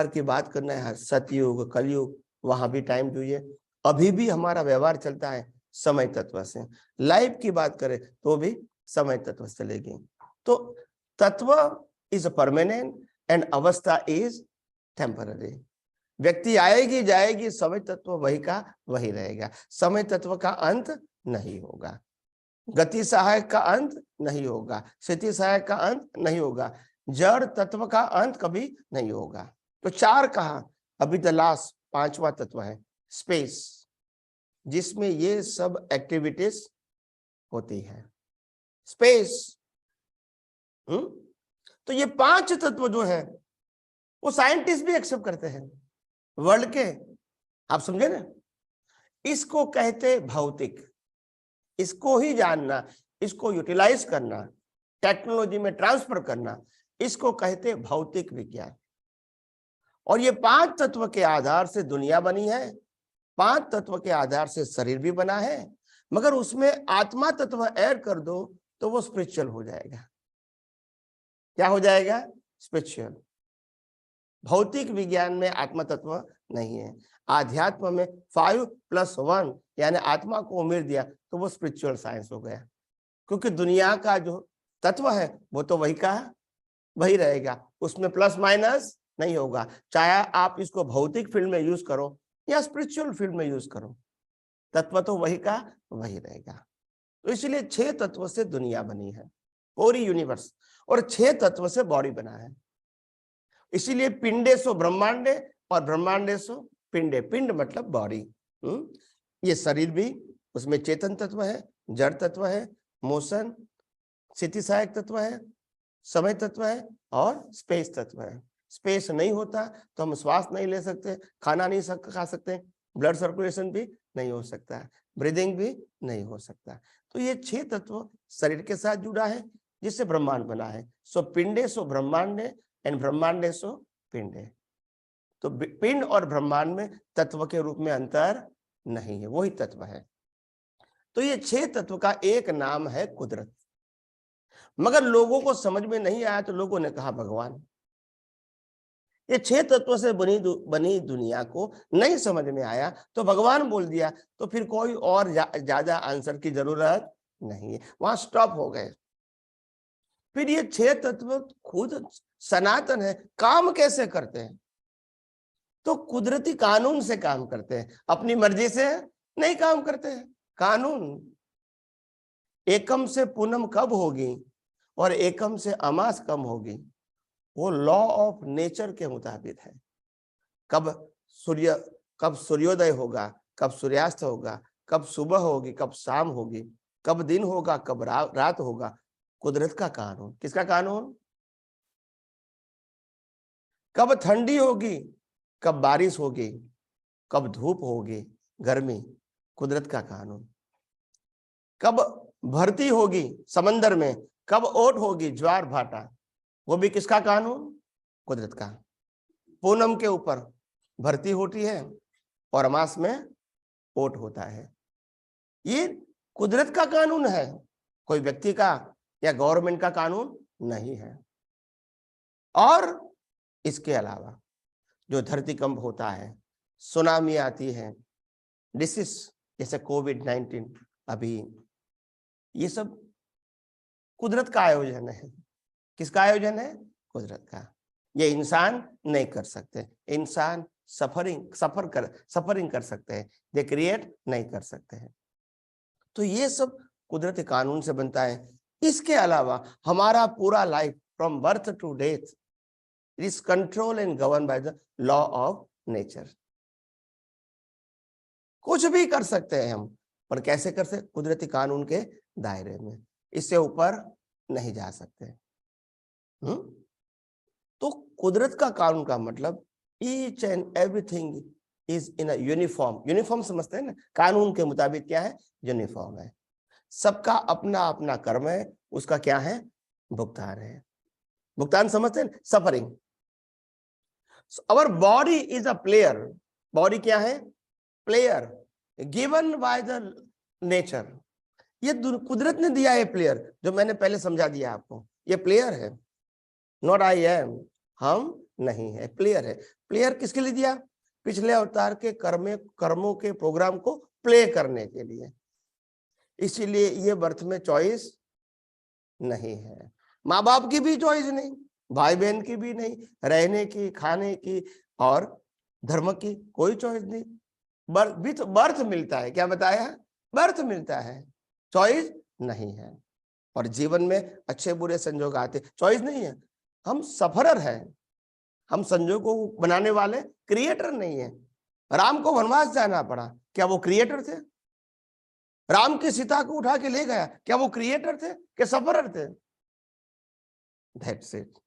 की बात करना है, सतयुग कलयुग, वहां भी टाइम चाहिए। अभी भी हमारा व्यवहार चलता है समय तत्व से। लाइफ की बात करें तो भी समय तत्व से चलेगी। तो तत्व इज परमानेंट एंड अवस्था इज टेम्पररी। व्यक्ति आएगी जाएगी, समय तत्व वही का वही रहेगा। समय तत्व का अंत नहीं होगा, गति सहायक का अंत नहीं होगा, स्थिति सहायक का अंत नहीं होगा, जड़ तत्व का अंत कभी नहीं होगा। तो चार कहा, अभी द लास्ट पांचवा तत्व है स्पेस, जिसमें ये सब एक्टिविटीज होती है। स्पेस। तो ये पांच तत्व जो है वो साइंटिस्ट भी एक्सेप्ट करते हैं वर्ल्ड के। आप समझे ना, इसको कहते भौतिक। इसको ही जानना, इसको यूटिलाइज करना, टेक्नोलॉजी में ट्रांसफर करना, इसको कहते भौतिक विज्ञान। और ये पांच तत्व के आधार से दुनिया बनी है, पांच तत्व के आधार से शरीर भी बना है। मगर उसमें आत्मा तत्व ऐड कर दो तो वो स्पिरिचुअल हो जाएगा। क्या हो जाएगा? स्पिरिचुअल। भौतिक विज्ञान में आत्मा तत्व नहीं है। आध्यात्म में 5+1 यानी आत्मा को उमेर दिया तो वो स्पिरिचुअल साइंस हो गया। क्योंकि दुनिया का जो तत्व है वो तो वही का वही रहेगा, उसमें प्लस माइनस नहीं होगा। चाहे आप इसको भौतिक फील्ड में यूज करो या स्पिरिचुअल फील्ड में यूज करो, तत्व तो वही का वही रहेगा। तो इसलिए 6 तत्व से दुनिया बनी है, पूरी यूनिवर्स, और 6 तत्व से बॉडी बना है। इसीलिए पिंडेसो ब्रह्मांडे और ब्रह्मांडेसो पिंडे। पिंड मतलब बॉडी। ये शरीर भी, उसमें चेतन तत्व है, जड़ तत्व है, मोशन स्थिति सहायक तत्व है, समय तत्व है और स्पेस तत्व है। स्पेस नहीं होता तो हम श्वास नहीं ले सकते, खाना नहीं खा सकते, ब्लड सर्कुलेशन भी नहीं हो सकता, ब्रीदिंग भी नहीं हो सकता। तो ये 6 तत्व शरीर के साथ जुड़ा है जिससे ब्रह्मांड बना है। सो पिंडे सो ब्रह्मांडे एंड ब्रह्मांडे सो पिंडे। तो पिंड और ब्रह्मांड में तत्व के रूप में अंतर नहीं है, वही तत्व है। तो ये 6 तत्व का एक नाम है कुदरत। मगर लोगों को समझ में नहीं आया तो लोगों ने कहा भगवान। ये 6 तत्वों से बनी दुनिया को नहीं समझ में आया तो भगवान बोल दिया, तो फिर कोई और ज्यादा आंसर की जरूरत नहीं है, वहां स्टॉप हो गए। फिर ये 6 तत्व खुद सनातन है, काम कैसे करते हैं? तो कुदरती कानून से काम करते हैं, अपनी मर्जी से नहीं काम करते हैं। कानून, एकम से पूनम कब होगी और एकम से अमास कब होगी, वो लॉ ऑफ नेचर के मुताबिक है। कब सूर्योदय होगा, कब सूर्यास्त होगा, कब सुबह होगी, कब शाम होगी, कब दिन होगा, कब रात होगा, कुदरत का कानून। किसका कानून? कब ठंडी होगी, कब बारिश होगी, कब धूप होगी, गर्मी, कुदरत का कानून। कब भर्ती होगी समंदर में, कब ओट होगी, ज्वार भाटा, वो भी किसका कानून? कुदरत का। पूनम के ऊपर भर्ती होती है और अमास में ओट होता है। ये कुदरत का कानून है, कोई व्यक्ति का या गवर्नमेंट का कानून नहीं है। और इसके अलावा जो धरतीकंप होता है, सुनामी आती है, डिसीज जैसे कोविड-19 अभी, ये सब कुदरत का आयोजन है। किसका आयोजन है? कुदरत का। ये इंसान नहीं कर सकते, इंसान सफरिंग कर सकते हैं, दे क्रिएट नहीं कर सकते हैं। तो ये सब कुदरती कानून से बनता है। इसके अलावा हमारा पूरा life from birth to death is control and govern by the law of nature. कुछ भी कर सकते हैं हम, पर कैसे कर सकते? कुदरती कानून के दायरे में, इससे ऊपर नहीं जा सकते। तो कुदरत का कानून का मतलब each and everything is in a uniform. Uniform समझते हैं ना? कानून के मुताबिक क्या है? यूनिफॉर्म है। सबका अपना अपना कर्म है, उसका क्या है? भुगतान है। भुगतान समझते हैं? Suffering. Our body is a player. Body क्या है? Player given by the nature. ये कुदरत ने दिया है प्लेयर, जो मैंने पहले समझा दिया आपको। ये प्लेयर है, नॉट आई एम, हम नहीं है, प्लेयर है। प्लेयर किसके लिए दिया? पिछले अवतार के कर्मों के प्रोग्राम को प्ले करने के लिए। इसीलिए ये बर्थ में चॉइस नहीं है, माँ बाप की भी चॉइस नहीं, भाई बहन की भी नहीं, रहने की, खाने की और धर्म की कोई चॉइस नहीं। बर्थ मिलता है, क्या बताया? बर्थ मिलता है, चॉइस नहीं है। और जीवन में अच्छे बुरे संजोग आते, चॉइस नहीं है। हम सफरर हैं, हम संजोगों को बनाने वाले क्रिएटर नहीं है। राम को वनवास जाना पड़ा, क्या वो क्रिएटर थे? राम की सीता को उठा के ले गया, क्या वो क्रिएटर थे कि सफरर थे? That's it.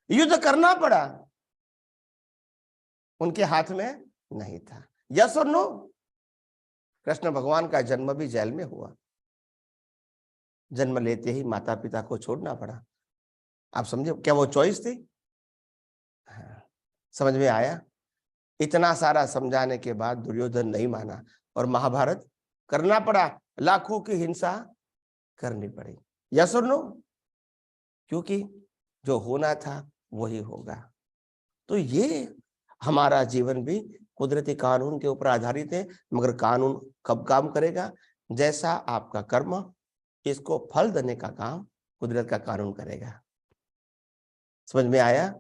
युद्ध करना पड़ा, उनके हाथ में नहीं था। यस और नो? कृष्ण भगवान का जन्म भी जेल में हुआ, जन्म लेते ही माता पिता को छोड़ना पड़ा। आप समझे, क्या वो चॉइस थी? हाँ, समझ में आया? इतना सारा समझाने के बाद दुर्योधन नहीं माना और महाभारत करना पड़ा, लाखों की हिंसा करनी पड़ी। यस और नो? क्योंकि जो होना था वही होगा। तो ये हमारा जीवन भी कुदरती कानून के ऊपर आधारित है, मगर कानून कब काम करेगा? जैसा आपका कर्म, इसको फल देने का काम कुदरत का कानून करेगा। समझ में आया?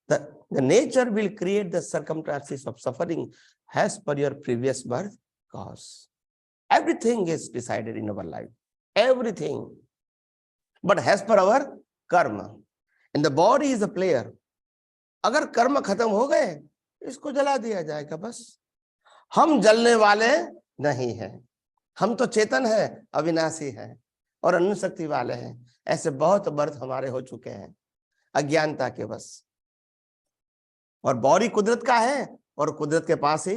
The nature will create the circumstances of suffering as per your previous birth cause. Everything is decided in our life, everything, but as per our karma. And the body is a player. अगर कर्म खत्म हो गए, इसको जला दिया जाएगा बस। हम जलने वाले नहीं हैं, हम तो चेतन है, अविनाशी है और अनंत शक्ति वाले हैं। ऐसे बहुत बर्थ हमारे हो चुके हैं अज्ञानता के बस। और बॉडी कुदरत का है और कुदरत के पास ही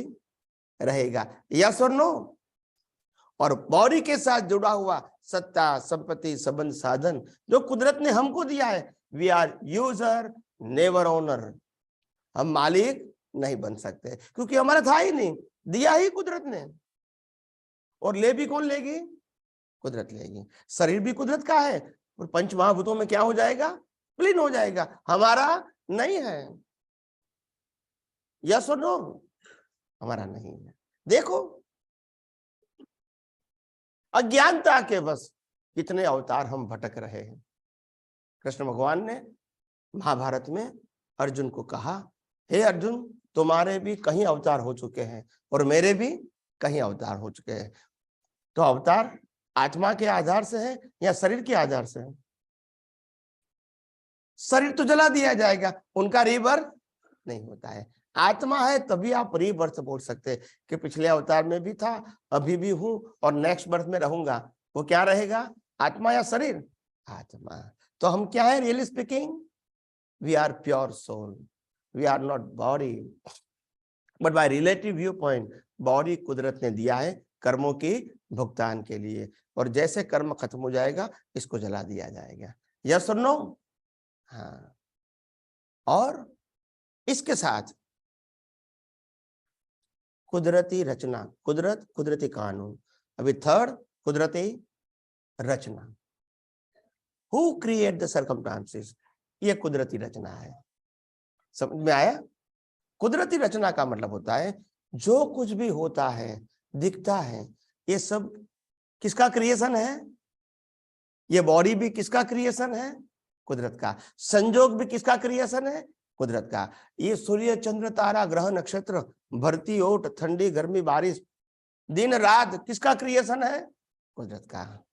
रहेगा। यस और नो? और बॉडी के साथ जुड़ा हुआ सत्ता, संपत्ति, संबंध, साधन जो कुदरत ने हमको दिया है, we are user never owner. हम मालिक नहीं बन सकते क्योंकि हमारा था ही नहीं, दिया ही कुदरत ने। और ले भी कौन लेगी? कुदरत लेगी। शरीर भी कुदरत का है और पंच महाभूतों में क्या हो जाएगा? विलीन हो जाएगा, हमारा नहीं है। यस और नो? हमारा नहीं है। देखो, अज्ञानता के बस कितने अवतार हम भटक रहे हैं। कृष्ण भगवान ने महाभारत में अर्जुन को कहा, हे अर्जुन, तुम्हारे भी कहीं अवतार हो चुके हैं और मेरे भी कहीं अवतार हो चुके हैं। तो अवतार आत्मा के आधार से है या शरीर के आधार से है? शरीर तो जला दिया जाएगा, उनका रीबर्थ नहीं होता है। आत्मा है तभी आप रीबर्थ बोल सकते हैं कि पिछले अवतार में भी था, अभी भी हूं और नेक्स्ट बर्थ में रहूंगा। वो क्या रहेगा? आत्मा या शरीर? आत्मा। तो हम क्या है? Really speaking, we are pure soul, we are not body. But by relative view point, body कुदरत ने दिया है कर्मों के भुगतान के लिए, और जैसे कर्म खत्म हो जाएगा इसको जला दिया जाएगा। यस और नो? हाँ। और इसके साथ कुदरती रचना, कुदरत, कुदरती कानून। अभी थर्ड, कुदरती रचना। Who create the circumstances? ये कुदरती रचना है। समझ में आया? कुदरती रचना का मतलब होता है जो कुछ भी होता है, दिखता है, ये सब किसका क्रिएशन है? ये बॉडी भी किसका क्रिएशन है? कुदरत का। संजोग भी किसका क्रिएशन है? कुदरत का। ये सूर्य, चंद्र, तारा, ग्रह, नक्षत्र, भरती ओट, ठंडी, गर्मी, बारिश, दिन रात किसका क्रिएशन है? कुदरत का।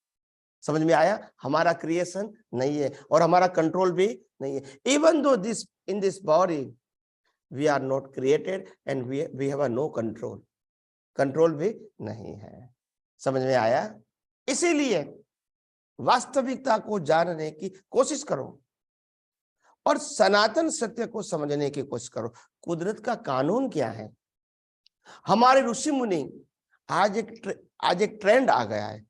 समझ में आया? हमारा क्रिएशन नहीं है और हमारा कंट्रोल भी नहीं है। Even though this in this body we are not created and we have no control, control भी नहीं है। समझ में आया? इसीलिए वास्तविकता को जानने की कोशिश करो और सनातन सत्य को समझने की कोशिश करो। कुदरत का कानून क्या है? हमारे ऋषि मुनि, आज एक ट्रेंड आ गया है,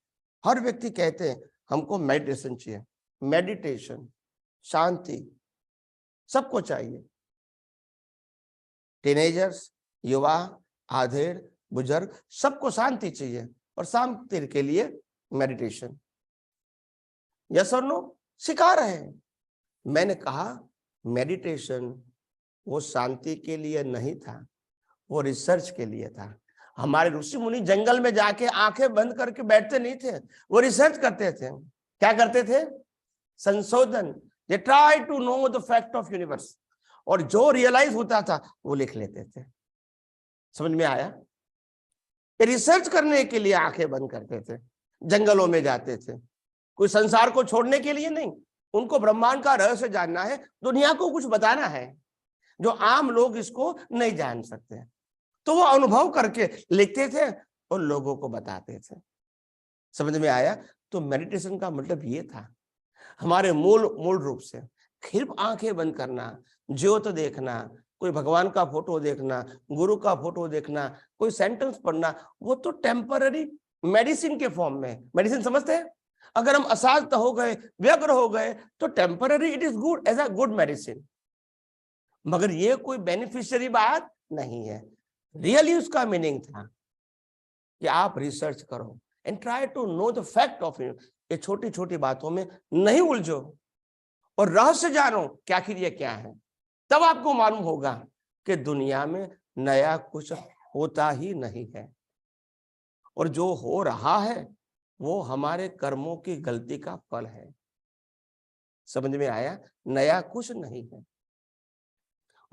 हर व्यक्ति कहते हैं हमको मेडिटेशन चाहिए, मेडिटेशन, शांति, सबको चाहिए। टीनेजर्स, युवा, आधेड़, बुजुर्ग, सबको शांति चाहिए और शांति के लिए मेडिटेशन। यस और नो? सिखा रहे हैं। मैंने कहा मेडिटेशन वो शांति के लिए नहीं था, वो रिसर्च के लिए था। हमारे ऋषि मुनि जंगल में जाके आंखें बंद करके बैठते नहीं थे, वो रिसर्च करते थे। क्या करते थे? संशोधन। They try to know the fact of universe, और जो रियलाइज होता था वो लिख लेते थे। समझ में आया? रिसर्च करने के लिए आंखें बंद करते थे, जंगलों में जाते थे, कोई संसार को छोड़ने के लिए नहीं। उनको ब्रह्मांड का रहस्य जानना है, दुनिया को कुछ बताना है जो आम लोग इसको नहीं जान सकते। तो वो अनुभव करके लिखते थे और लोगों को बताते थे। समझ में आया? तो मेडिटेशन का मतलब ये था, हमारे मूल रूप से सिर्फ आंखें बंद करना, ज्योत देखना, कोई भगवान का फोटो देखना, गुरु का फोटो देखना, कोई सेंटेंस पढ़ना, वो तो टेम्पररी मेडिसिन के फॉर्म में। मेडिसिन समझते हैं? अगर हम अशांत हो गए, व्यग्र हो गए, तो temporary it is good, as a good medicine, मगर ये कोई बेनिफिशियरी बात नहीं है। रियली उसका मीनिंग था कि आप रिसर्च करो and try to know the fact of it. ये छोटी छोटी बातों में नहीं उलझो और रहस्य जानो कि आखिर ये क्या है। तब आपको मालूम होगा कि दुनिया में नया कुछ होता ही नहीं है, और जो हो रहा है वो हमारे कर्मों की गलती का फल है। समझ में आया? नया कुछ नहीं है,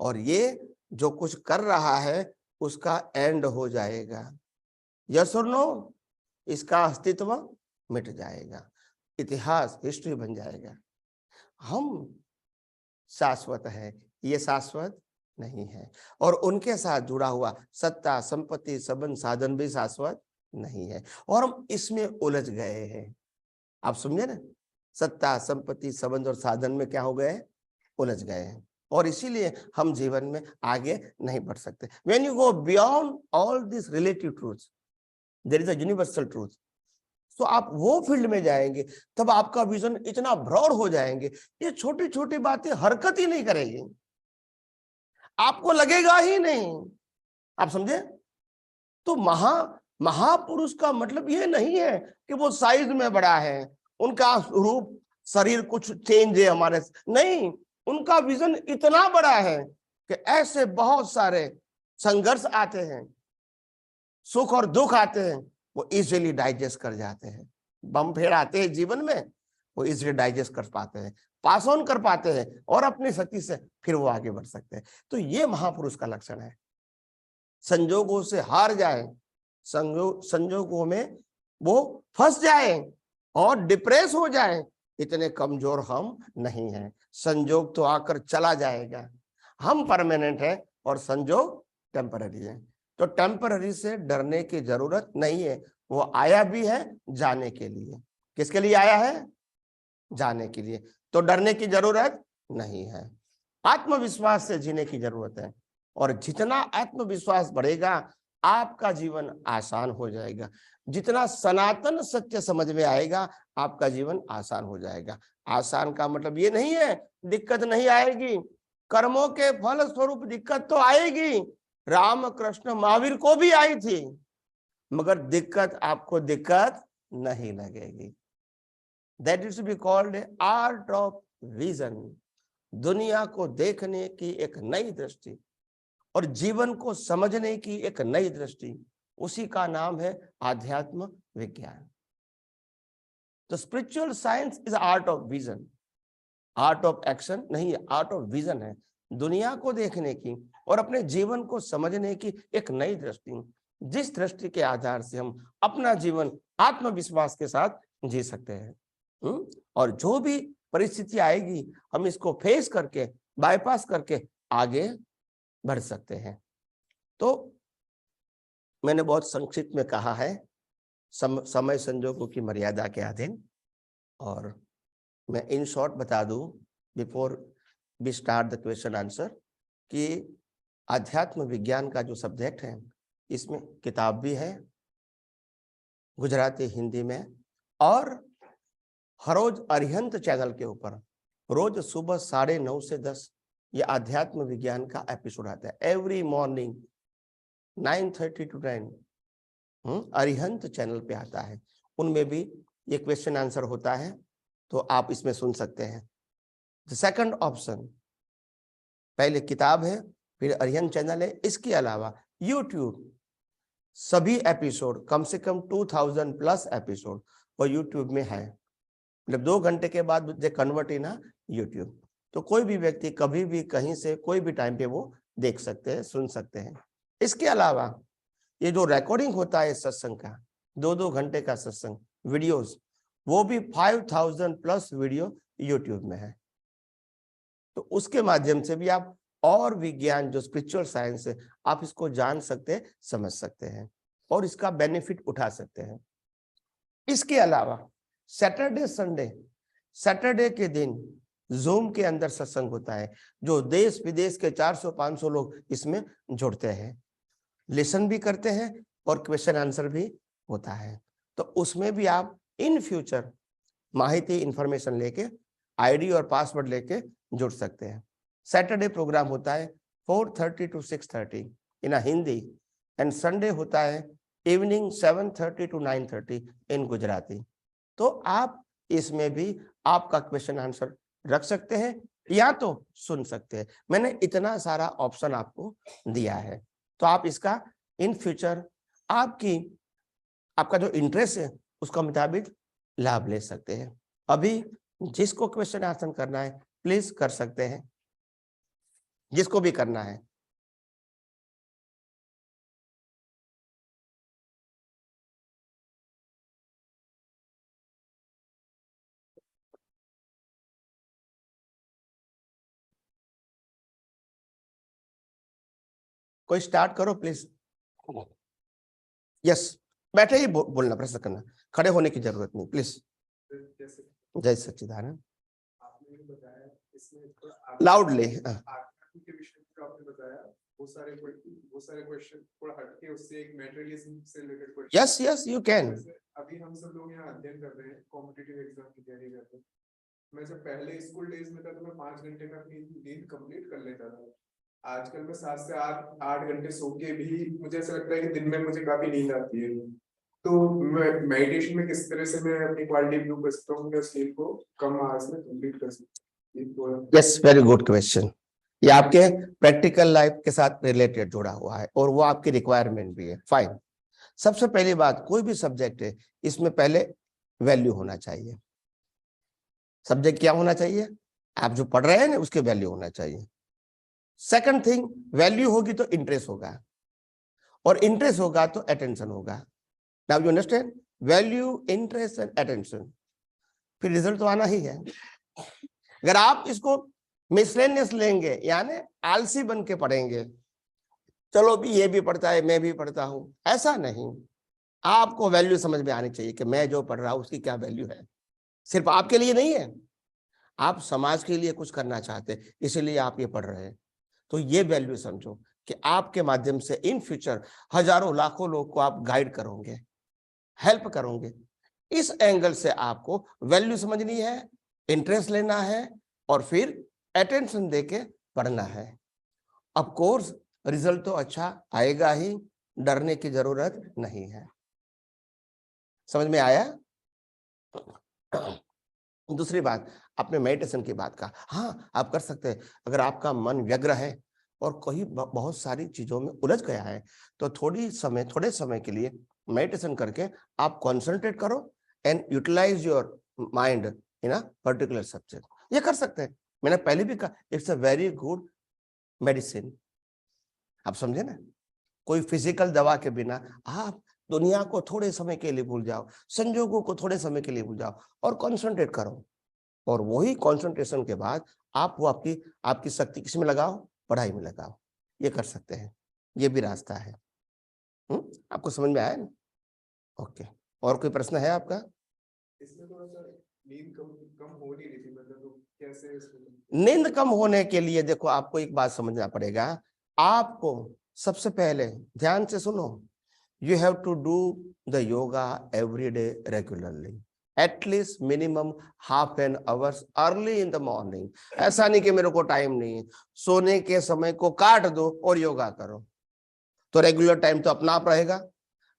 और ये जो कुछ कर रहा है उसका एंड हो जाएगा। यस और नो? इसका अस्तित्व मिट जाएगा, इतिहास हिस्ट्री बन जाएगा। हम शाश्वत है, ये शाश्वत नहीं है, और उनके साथ जुड़ा हुआ सत्ता, संपत्ति, संबंध, साधन भी शाश्वत नहीं है, और हम इसमें उलझ गए हैं। आप समझे ना? सत्ता, संपत्ति, संबंध और साधन में क्या हो गए? उलझ गए हैं, और इसीलिए हम जीवन में आगे नहीं बढ़ सकते। When you go beyond all these relative truths, there is a universal truth. तो आप वो फील्ड में जाएंगे, तब आपका विजन इतना ब्रॉड हो जाएंगे, ये छोटी छोटी बातें हरकत ही नहीं करेगी, आपको लगेगा ही नहीं। आप समझे? तो महापुरुष का मतलब ये नहीं है कि वो साइज में बड़ा है, उनका रूप शरीर कुछ चेंज है हमारे, नहीं, उनका विजन इतना बड़ा है कि ऐसे बहुत सारे संघर्ष आते हैं, सुख और दुख आते हैं, वो इजीली डाइजेस्ट कर जाते हैं। बम फेर आते हैं जीवन में, वो इजीली डाइजेस्ट कर पाते हैं, पास ऑन कर पाते हैं, और अपनी शक्ति से फिर वो आगे बढ़ सकते हैं। तो ये महापुरुष का लक्षण है। संजोगों से हार जाए, संजोगों में वो फंस जाए और डिप्रेस हो जाए, इतने कमजोर हम नहीं हैं। संजोग तो आकर चला जाएगा, हम परमानेंट हैं और संजोग टेम्पररी है। तो टेम्पररी से डरने की जरूरत नहीं है, वो आया भी है जाने के लिए। किसके लिए आया है? जाने के लिए। तो डरने की जरूरत नहीं है, आत्मविश्वास से जीने की जरूरत है, और जितना आत्मविश्वास बढ़ेगा आपका जीवन आसान हो जाएगा। जितना सनातन सत्य समझ में आएगा आपका जीवन आसान हो जाएगा। आसान का मतलब ये नहीं है दिक्कत नहीं आएगी, कर्मों के फल स्वरूप दिक्कत तो आएगी। राम कृष्ण महावीर को भी आई थी, मगर दिक्कत आपको दिक्कत नहीं लगेगी। That is be called art of vision. दुनिया को देखने की एक नई दृष्टि और जीवन को समझने की एक नई दृष्टि, उसी का नाम है आध्यात्म विज्ञान। तो spiritual science is art of vision, art of action नहीं, आर्ट ऑफ विजन है। दुनिया को देखने की और अपने जीवन को समझने की एक नई दृष्टि, जिस दृष्टि के आधार से हम अपना जीवन आत्मविश्वास के साथ जी सकते हैं। और जो भी परिस्थिति आएगी हम इसको फेस करके, बाईपास करके आगे बढ़ सकते हैं। तो मैंने बहुत संक्षिप्त में कहा है, समय संजोगों की मर्यादा के अधीन, और मैं इन शॉर्ट बता दूं before we start the question answer कि आध्यात्म विज्ञान का जो सब्जेक्ट है इसमें किताब भी है गुजराती, हिंदी में, और हर रोज अरिहंत चैनल के ऊपर रोज सुबह 9:30 से 10 ये आध्यात्म विज्ञान का एपिसोड आता है। Every morning 9:30 to 10 Arihant channel पे आता है। उनमें भी ये क्वेश्चन आंसर होता है, तो आप इसमें सुन सकते हैं। सेकंड ऑप्शन, पहले किताब है, फिर अरिहंत चैनल है, इसके अलावा यूट्यूब सभी एपिसोड, कम से कम 2000 प्लस एपिसोड वो यूट्यूब में है। मतलब 2 घंटे के बाद दे कन्वर्ट इन यूट्यूब, तो कोई भी व्यक्ति कभी भी कहीं से कोई भी टाइम पे वो देख सकते हैं, सुन सकते हैं। इसके अलावा ये जो रिकॉर्डिंग होता है सत्संग का, 2-2 घंटे का सत्संग वीडियोस, वो भी 5000 प्लस वीडियो यूट्यूब में है। तो उसके माध्यम से भी आप और विज्ञान जो स्पिरिचुअल साइंस है आप इसको जान सकते हैं, समझ सकते हैं और इसका बेनिफिट उठा सकते हैं। इसके अलावा सैटरडे संडे, सैटरडे के दिन जूम के अंदर सत्संग होता है, जो देश विदेश के 400-500 लोग इसमें जुड़ते हैं, लिसन भी करते हैं और क्वेश्चन आंसर भी होता है। तो उसमें भी आप इन फ्यूचर माहिती इंफॉर्मेशन लेके, आईडी और पासवर्ड लेके जुड़ सकते हैं। सैटरडे प्रोग्राम होता है 4:30 to 6:30 in Hindi and Sunday होता है इवनिंग 7:30 to 9:30 इन गुजराती। तो आप इसमें भी आपका क्वेश्चन आंसर रख सकते हैं या तो सुन सकते हैं। मैंने इतना सारा ऑप्शन आपको दिया है, तो आप इसका इन फ्यूचर आपका जो इंटरेस्ट है उसका मुताबिक लाभ ले सकते हैं। अभी जिसको क्वेश्चन आंसर करना है प्लीज कर सकते हैं, जिसको भी करना है। कोई स्टार्ट करो प्लीज। यस, बैठे ही बोलना, प्रश्न करना, खड़े होने की जरूरत नहीं प्लीज। जय Sachchidanand. Loudly. Yes yes you can. अभी हम सब लोग यहाँ अध्ययन कर रहे हैं, कॉम्पिटिटिव एग्जाम की तैयारी कर रहे हैं। मैं जब पहले स्कूल डेज में था तो मैं 5 घंटे में अपनी नींद कंप्लीट कर लेता था। आजकल मैं 7 से 8 घंटे सो के भी मुझे ऐसा लगता है कि दिन में मुझे काफी नींद आती है। तो मैं मेडिटेशन में किस तरह से मैं अपनी क्वालिटी इंप्रूव कर सकता हूँ, स्लीप को कम आवर्स में कंप्लीट कर सकता हूँ? Yes, very good question. ये आपके प्रैक्टिकल लाइफ के साथ रिलेटेड जुड़ा हुआ है और वो आपकी रिक्वायरमेंट भी है। फाइन। सबसे पहली बात, कोई भी सब्जेक्ट है इसमें पहले वैल्यू होना चाहिए। सब्जेक्ट क्या होना चाहिए? आप जो पढ़ रहे हैं ना उसके वैल्यू होना चाहिए। सेकंड थिंग, वैल्यू होगी तो इंटरेस्ट होगा और इंटरेस्ट होगा तो अटेंशन होगा। Now you understand? Value, interest and attention, फिर रिजल्ट तो आना ही है। अगर आप इसको मिसलेनियस लेंगे यानी आलसी बन के पढ़ेंगे, चलो भी ये भी पढ़ता है मैं भी पढ़ता हूं, ऐसा नहीं। आपको वैल्यू समझ में आनी चाहिए कि मैं जो पढ़ रहा हूं उसकी क्या वैल्यू है। सिर्फ आपके लिए नहीं है, आप समाज के लिए कुछ करना चाहते हैं इसलिए आप ये पढ़ रहे हैं। तो ये वैल्यू समझो कि आपके माध्यम से इन फ्यूचर हजारों लाखों लोग को आप गाइड करोगे, हेल्प करोगे। इस एंगल से आपको वैल्यू समझनी है, इंटरेस्ट लेना है और फिर अटेंशन देके पढ़ना है। ऑफ कोर्स रिजल्ट तो अच्छा आएगा ही, डरने की जरूरत नहीं है। समझ में आया? दूसरी बात, आपने मेडिटेशन की बात कहा। हाँ, आप कर सकते हैं। अगर आपका मन व्यग्र है और कहीं बहुत सारी चीजों में उलझ गया है तो थोड़े समय के लिए मेडिटेशन करके आप कॉन्सेंट्रेट करो and utilize your mind in a particular subject. ये कर सकते हैं। मैंने पहले भी कहा, it's a very good medicine. आप समझे ना? कोई फिजिकल दवा के बिना आप दुनिया को थोड़े समय के लिए भूल जाओ, संजोगों को थोड़े समय के लिए भूल जाओ और कंसंट्रेट करो। और वही कंसंट्रेशन के बाद आप वो आपकी शक्ति किस में लगाओ? पढ़ाई में लगाओ। ये कर सकते हैं, ये भी रास्ता है। आपको समझ में आया ना? ओके, और कोई प्रश्न है आपका? इसमें थोड़ा सा नींद कम हो नहीं रही थी, मतलब कैसे? नींद कम होने के लिए देखो, आपको एक बात समझना पड़ेगा। आपको सबसे पहले ध्यान से सुनो, you have to do the yoga every day regularly, at least minimum half an hours early in the morning. ऐसा नहीं कि मेरे को टाइम नहीं है, सोने के समय को काट दो और योगा करो, तो रेगुलर टाइम तो अपना आप रहेगा।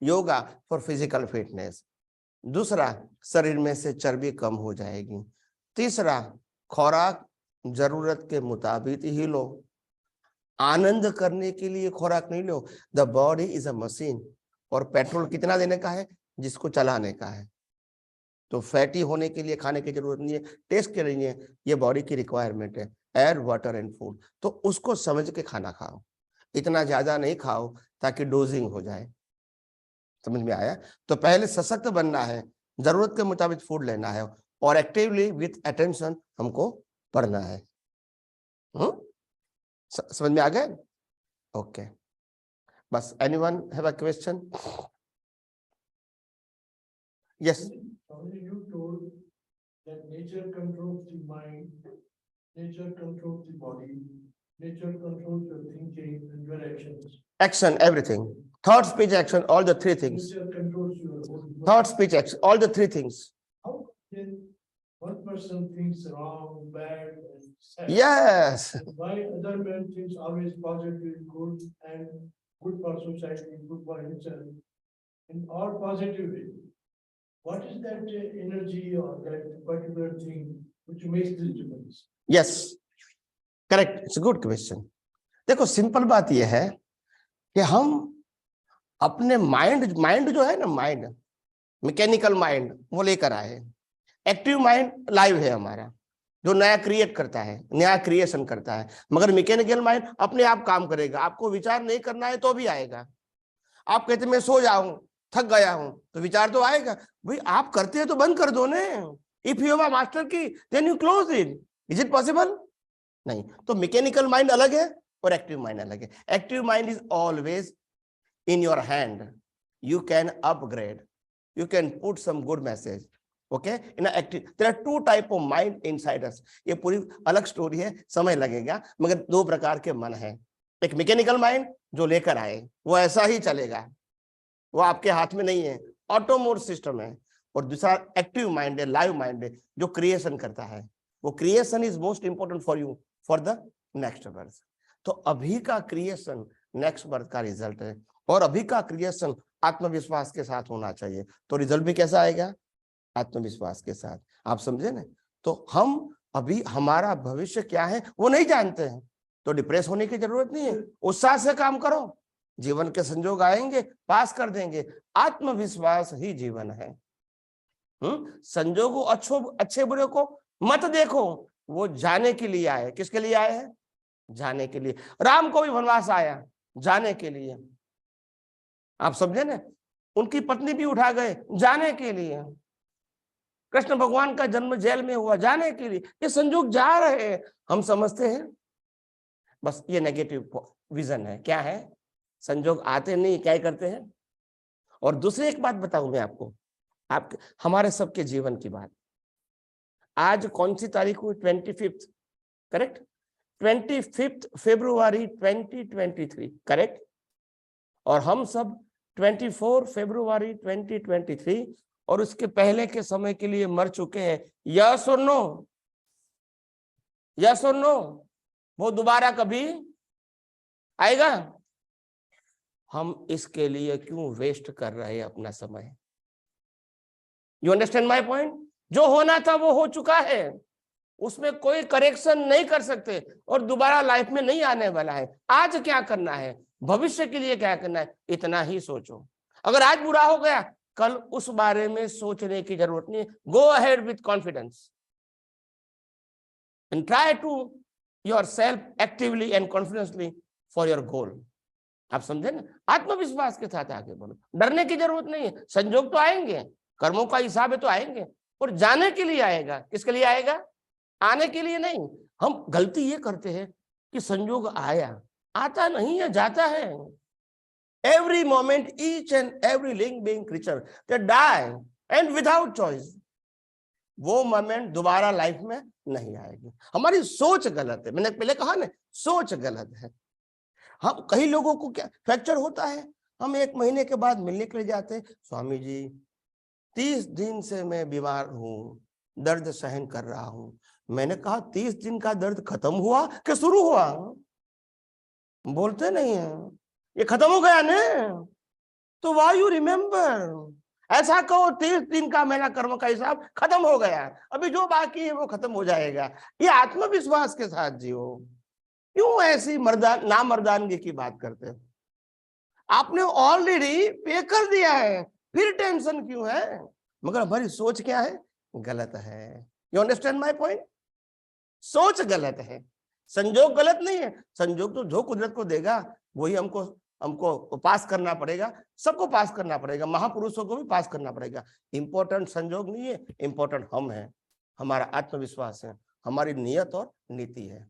Yoga for physical fitness. दूसरा, शरीर में से चर्बी कम हो जाएगी, तीसरा, खुराक जरूरत के मुताबिक ही लो, आनंद करने के लिए खुराक नहीं लो। The body is a machine, और पेट्रोल कितना देने का है? जिसको चलाने का है। तो फैटी होने के लिए खाने की जरूरत नहीं है, टेस्ट के लिए ये बॉडी की रिक्वायरमेंट है, एयर, वाटर एंड फूड। तो उसको समझ के खाना खाओ, इतना ज्यादा नहीं खाओ ताकि डोजिंग हो जाए। समझ में आया? तो पहले सशक्त बनना है, जरूरत के मुताबिक फूड लेना है, और एक्टिवली विथ अटेंशन हमको पढ़ना है। समझ में आ गए? ओके, बस। Anyone have a question? Yes. You told that nature controls the mind, nature controls the body, nature controls your thinking and your actions. Action, everything. Thought, speech, action, all the three things. Nature controls your whole body. Thought, speech, action, all the three things. How can one person thinks wrong, bad, and sad? Yes. And why other man thinks always positive, good, and good for society, good for himself, in all positive way? What is that energy or that particular thing which makes this difference? Yes. Correct. It's a good question. देखो, simple बात यह है कि हम अपने mind जो है ना, माइंड, मैकेनिकल माइंड, वो लेकर आए। एक्टिव माइंड लाइव है हमारा, जो नया क्रिएट करता है, नया क्रिएशन करता है। मगर मैकेनिकल माइंड अपने आप काम करेगा, आपको विचार नहीं करना है तो भी आएगा। आप कहते मैं सो जाऊं, थक गया हूं, तो विचार तो आएगा। भाई आप करते हैं तो बंद कर दो ने। If you have a master key, then you close it. Is it possible? नहीं। तो मैकेनिकल माइंड अलग है और एक्टिव माइंड अलग है। Active mind is always in your hand, you can upgrade, you can put some good message. Okay, in a active, there are two type of mind inside us. ये पूरी अलग story है, समय लगेगा, मगर दो प्रकार के मन है। एक मैकेनिकल माइंड जो लेकर आए, वो ऐसा ही चलेगा, वो आपके हाथ में नहीं है, ऑटोमोड सिस्टम है। और दूसरा एक्टिव माइंड है, लाइव माइंड है, जो क्रिएशन करता है। वो creation is most important for you for the next birth. तो अभी का क्रिएशन नेक्स्ट बर्थ का रिजल्ट है, और अभी का क्रिएशन आत्मविश्वास के साथ होना चाहिए। तो रिजल्ट भी कैसा आएगा? आत्मविश्वास के साथ। आप समझे ना? तो हम अभी हमारा भविष्य क्या है वो नहीं जानते हैं, तो डिप्रेस होने की जरूरत नहीं है। उत्साह से काम करो, जीवन के संजोग आएंगे, पास कर देंगे। आत्मविश्वास ही जीवन है। संजोगों अच्छे बुरे को मत देखो, वो जाने के लिए आए। किसके लिए आए हैं? जाने के लिए। राम को भी वनवास आया जाने के लिए, आप समझे ना? उनकी पत्नी भी उठा गए जाने के लिए। कृष्ण भगवान का जन्म जेल में हुआ जाने के लिए। ये संजोग जा रहे हैं, हम समझते हैं बस ये नेगेटिव विजन है। क्या है? संजोग आते नहीं, क्या करते हैं। और दूसरी एक बात बताऊं मैं आपको, हमारे सबके जीवन की बात। आज कौन सी तारीख हुई? 25, करेक्ट? 25 फरवरी 2023, करेक्ट? और हम सब 24 फरवरी 2023 और उसके पहले के समय के लिए मर चुके हैं। यस और नो? यस और नो? वो दोबारा कभी आएगा? हम इसके लिए क्यों वेस्ट कर रहे हैं अपना समय? You understand my point? जो होना था वो हो चुका है, उसमें कोई करेक्शन नहीं कर सकते, और दोबारा लाइफ में नहीं आने वाला है। आज क्या करना है, भविष्य के लिए क्या करना है, इतना ही सोचो। अगर आज बुरा हो गया, कल उस बारे में सोचने की जरूरत नहीं है। Go ahead with confidence and try to yourself actively and confidently for your goal. आप समझे ना? आत्मविश्वास के साथ आगे बढ़ो, डरने की जरूरत नहीं है। संजोग तो आएंगे, कर्मों का हिसाब है तो आएंगे, और जाने के लिए आएगा। किसके लिए आएगा? आने के लिए नहीं। हम गलती ये करते हैं कि संजोग आया, आता नहीं है, जाता है। Every moment, each and every living being creature they die and without choice. वो मोमेंट दोबारा लाइफ में नहीं आएगी। हमारी सोच गलत है। मैंने पहले कहा ना, सोच गलत है। हम कई लोगों को क्या फ्रैक्चर होता है, हम 1 महीने के बाद मिलने के लिए जाते हैं, स्वामी जी 30 दिन से मैं बीमार हूं, दर्द सहन कर रहा हूं। मैंने कहा 30 दिन का दर्द खत्म हुआ कि शुरू हुआ? बोलते नहीं है, ये खत्म हो गया ना, तो व्हाई यू रिमेम्बर? ऐसा कहो 30 दिन का मेरा कर्म का हिसाब खत्म हो गया, अभी जो बाकी है वो खत्म हो जाएगा। ये आत्मविश्वास के साथ जियो। क्यों ऐसी नामर्दानगी की बात करते हो? आपने ऑलरेडी पे कर दिया है, फिर टेंशन क्यों है? मगर हमारी सोच क्या है? गलत है। You understand my point? सोच गलत है, संजोग गलत नहीं है। संजोग तो जो कुदरत को देगा वही हमको पास करना पड़ेगा, सबको पास करना पड़ेगा, महापुरुषों को भी पास करना पड़ेगा। इंपॉर्टेंट संजोग नहीं है, इंपॉर्टेंट हम हैं, हमारा आत्मविश्वास है, हमारी नियत और नीति है।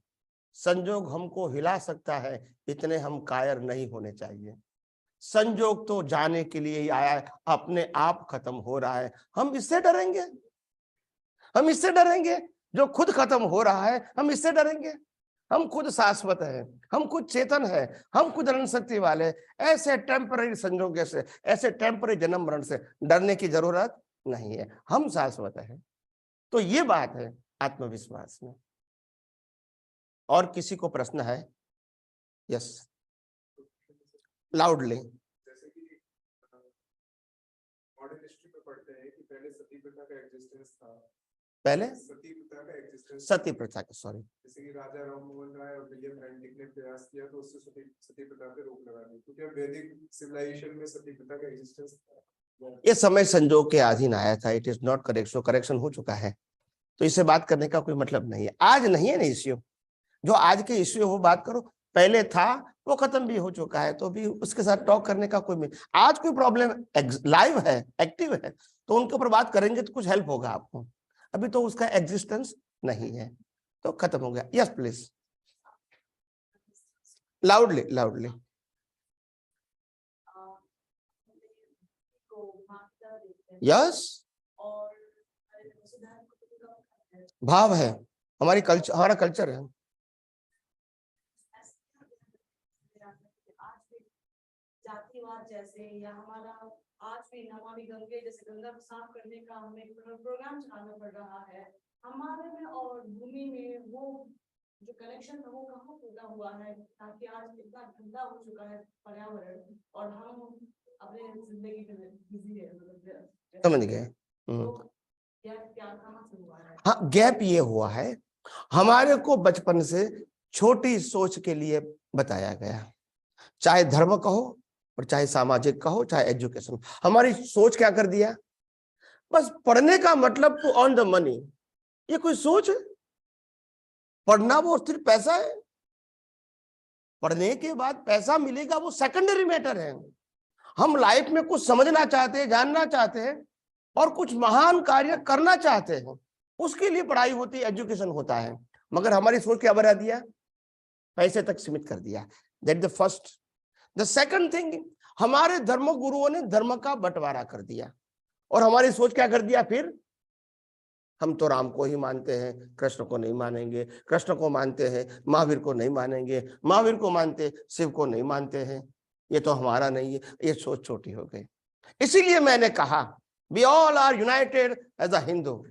संजोग हमको हिला सकता है, इतने हम कायर नहीं होने चाहिए। संजोग तो जाने के लिए ही आया है, अपने आप खत्म हो रहा है। हम इससे डरेंगे? हम इससे डरेंगे? जो खुद खत्म हो रहा है हम इससे डरेंगे? हम खुद शाश्वत है, हम खुद चेतन है, हम खुद रणशक्ति वाले। ऐसे टेम्पररी संजोग से, ऐसे टेम्पररी जन्म मरण से डरने की जरूरत नहीं है, हम शाश्वत है। तो ये बात है आत्मविश्वास में। और किसी को प्रश्न है? Yes, loudly. जैसे कि मॉडर्न हिस्ट्री में पढ़ते हैं कि पहले सती प्रथा का एग्जिस्टेंस था। पहले सती प्रथा का एग्जिस्टेंस, सती प्रथा का, सॉरी, जैसे कि राजा राममोहन राय और विलियम बेंटिक ने प्रयास किया तो उससे सती प्रथा पे रोक लगा दी, क्योंकि वैदिक सिविलाइजेशन में सती प्रथा का एग्जिस्टेंस था। ये समय संजोग के अधीन आया था। It is not correct, so correction हो चुका है, तो इससे बात करने का कोई मतलब नहीं है। आज नहीं है ना इश्यू, जो आज के इश्यू है वो बात करो। पहले था वो खत्म भी हो चुका है, तो भी उसके साथ टॉक करने का कोई आज कोई प्रॉब्लम लाइव है, एक्टिव है, तो उनके ऊपर बात करेंगे तो कुछ हेल्प होगा आपको। अभी तो उसका एग्जिस्टेंस नहीं है, तो खत्म हो गया। Yes please, loudly loudly. Yes, भाव है, हमारी कल्चर, हमारा कल्चर है। जातिवाद जैसे, या हमारा आज भी नमामि गंगे जैसे गंगा को साफ करने का हमें प्रोग्राम चलाना पड़ रहा है। हमारे में और भूमि में वो जो कनेक्शन था वो कहाँ पूरा हुआ है, ताकि आज इतना गंदा हो चुका है पर्यावरण और हम अपने जिंदगी में बिजी है। समझ गए? क्या कहाँ से हुआ है? हाँ, गैप ये हुआ है, हमारे को बचपन से छोटी सोच के लिए बताया गया, चाहे धर्म कहो और चाहे सामाजिक कहो, चाहे एजुकेशन। हमारी सोच क्या कर दिया? बस पढ़ने का मतलब टू अर्न द मनी। ये कोई सोच है? पढ़ना वो सिर्फ पैसा है, पढ़ने के बाद पैसा मिलेगा वो सेकेंडरी मैटर है। हम लाइफ में कुछ समझना चाहते हैं, जानना चाहते हैं और कुछ महान कार्य करना चाहते हैं, उसके लिए पढ़ाई होती है, एजुकेशन होता है। मगर हमारी सोच क्या बना दिया? पैसे तक सीमित कर दिया। That the first. The second thing, हमारे धर्म गुरुओं ने धर्म का बंटवारा कर दिया और हमारी सोच क्या कर दिया? फिर हम तो राम को ही मानते हैं, कृष्ण को नहीं मानेंगे, कृष्ण को मानते हैं, महावीर को नहीं मानेंगे, महावीर को मानते, शिव को नहीं मानते हैं, ये तो हमारा नहीं है। ये सोच छोटी हो गई। इसीलिए मैंने कहा we all are united as a Hindu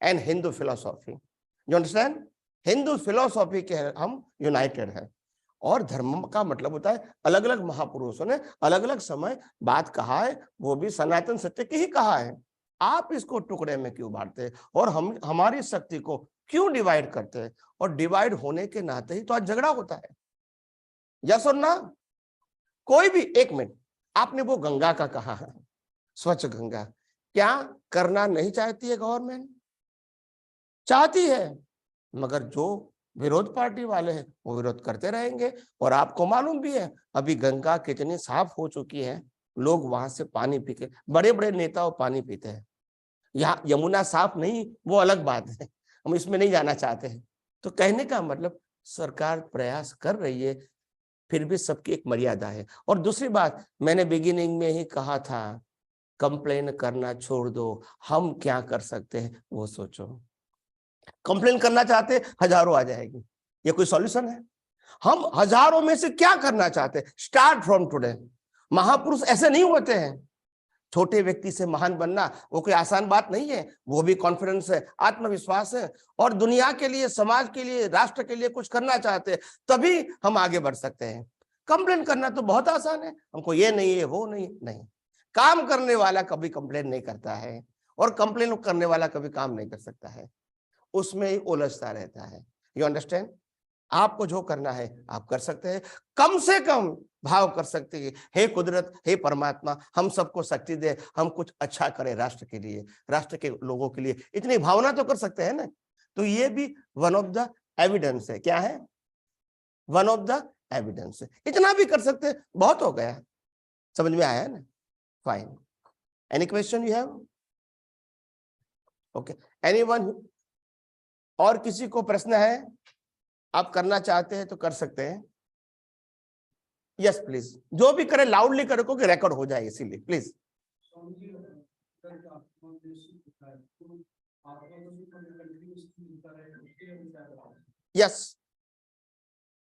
and Hindu philosophy. You understand? Hindu philosophy के हम यूनाइटेड है। और धर्म का मतलब होता है अलग अलग महापुरुषों ने अलग अलग समय बात कहा है, वो भी सनातन सत्य की ही कहा है। आप इसको टुकड़े में क्यों बांटते हैं और हम हमारी शक्ति को क्यों डिवाइड करते हैं? और डिवाइड होने के नाते ही तो आज झगड़ा होता है। यस और ना? कोई भी, एक मिनट, आपने वो गंगा का कहा है, स्वच्छ गंगा, क्या करना नहीं चाहती है गवर्नमेंट? चाहती है, मगर जो विरोध पार्टी वाले हैं वो विरोध करते रहेंगे। और आपको मालूम भी है अभी गंगा कितनी साफ हो चुकी है, लोग वहां से पानी पी के, बड़े बड़े नेता वो पानी पीते हैं। यहाँ यमुना साफ नहीं, वो अलग बात है, हम इसमें नहीं जाना चाहते हैं। तो कहने का मतलब सरकार प्रयास कर रही है, फिर भी सबकी एक मर्यादा है। और दूसरी बात, मैंने बिगिनिंग में ही कहा था, कंप्लेन करना छोड़ दो, हम क्या कर सकते हैं वो सोचो। कंप्लेन करना चाहते हजारों आ जाएगी, ये कोई सॉल्यूशन है? हम हजारों में से क्या करना चाहते? Start from today. महापुरुष ऐसे नहीं होते हैं। छोटे व्यक्ति से महान बनना वो कोई आसान बात नहीं है, वो भी कॉन्फिडेंस है, आत्मविश्वास है, और दुनिया के लिए, समाज के लिए, राष्ट्र के लिए कुछ करना चाहते हैं, तभी हम आगे बढ़ सकते हैं। कंप्लेन करना तो बहुत आसान है, हमको ये नहीं है, वो नहीं। काम करने वाला कभी कंप्लेन नहीं करता है और कंप्लेन करने वाला कभी काम नहीं कर सकता है, उसमें ही उलझता रहता है। You understand? आपको जो करना है आप कर सकते हैं, कम से कम भाव कर सकते हैं, हे कुदरत, हे परमात्मा, हम सबको शक्ति दे, हम कुछ अच्छा करें राष्ट्र के लिए, राष्ट्र के लोगों के लिए, इतनी भावना तो कर सकते हैं ना। तो ये भी वन ऑफ द एविडेंस है। क्या है? वन ऑफ द एविडेंस है। इतना भी कर सकते हैं, बहुत हो गया। समझ में आया ना? Fine. Any question you have? Okay, anyone? और किसी को प्रश्न है? आप करना चाहते हैं तो कर सकते हैं। यस प्लीज, जो भी करे लाउडली करो क्योंकि रिकॉर्ड हो जाए, इसीलिए प्लीज। यस,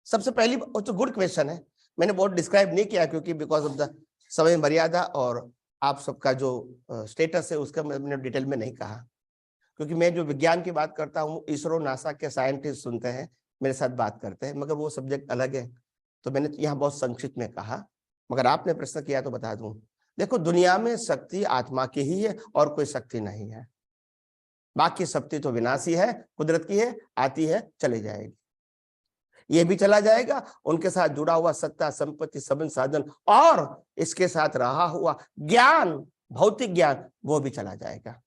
सबसे पहली तो गुड क्वेश्चन है। मैंने बहुत डिस्क्राइब नहीं किया क्योंकि बिकॉज ऑफ द समय मर्यादा और आप सबका जो स्टेटस है उसका मैंने डिटेल में नहीं कहा, क्योंकि मैं जो विज्ञान की बात करता हूँ, इसरो नासा के साइंटिस्ट सुनते हैं, मेरे साथ बात करते हैं, मगर वो सब्जेक्ट अलग है, तो मैंने यहाँ बहुत संक्षिप्त में कहा। मगर आपने प्रश्न किया तो बता दूं, देखो दुनिया में शक्ति आत्मा की ही है और कोई शक्ति नहीं है। बाकी शक्ति तो विनाशी है, कुदरत की है, आती है चले जाएगी, ये भी चला जाएगा, उनके साथ जुड़ा हुआ सत्ता, संपत्ति, संबंध, साधन और इसके साथ रहा हुआ ज्ञान, भौतिक ज्ञान, वो भी चला जाएगा।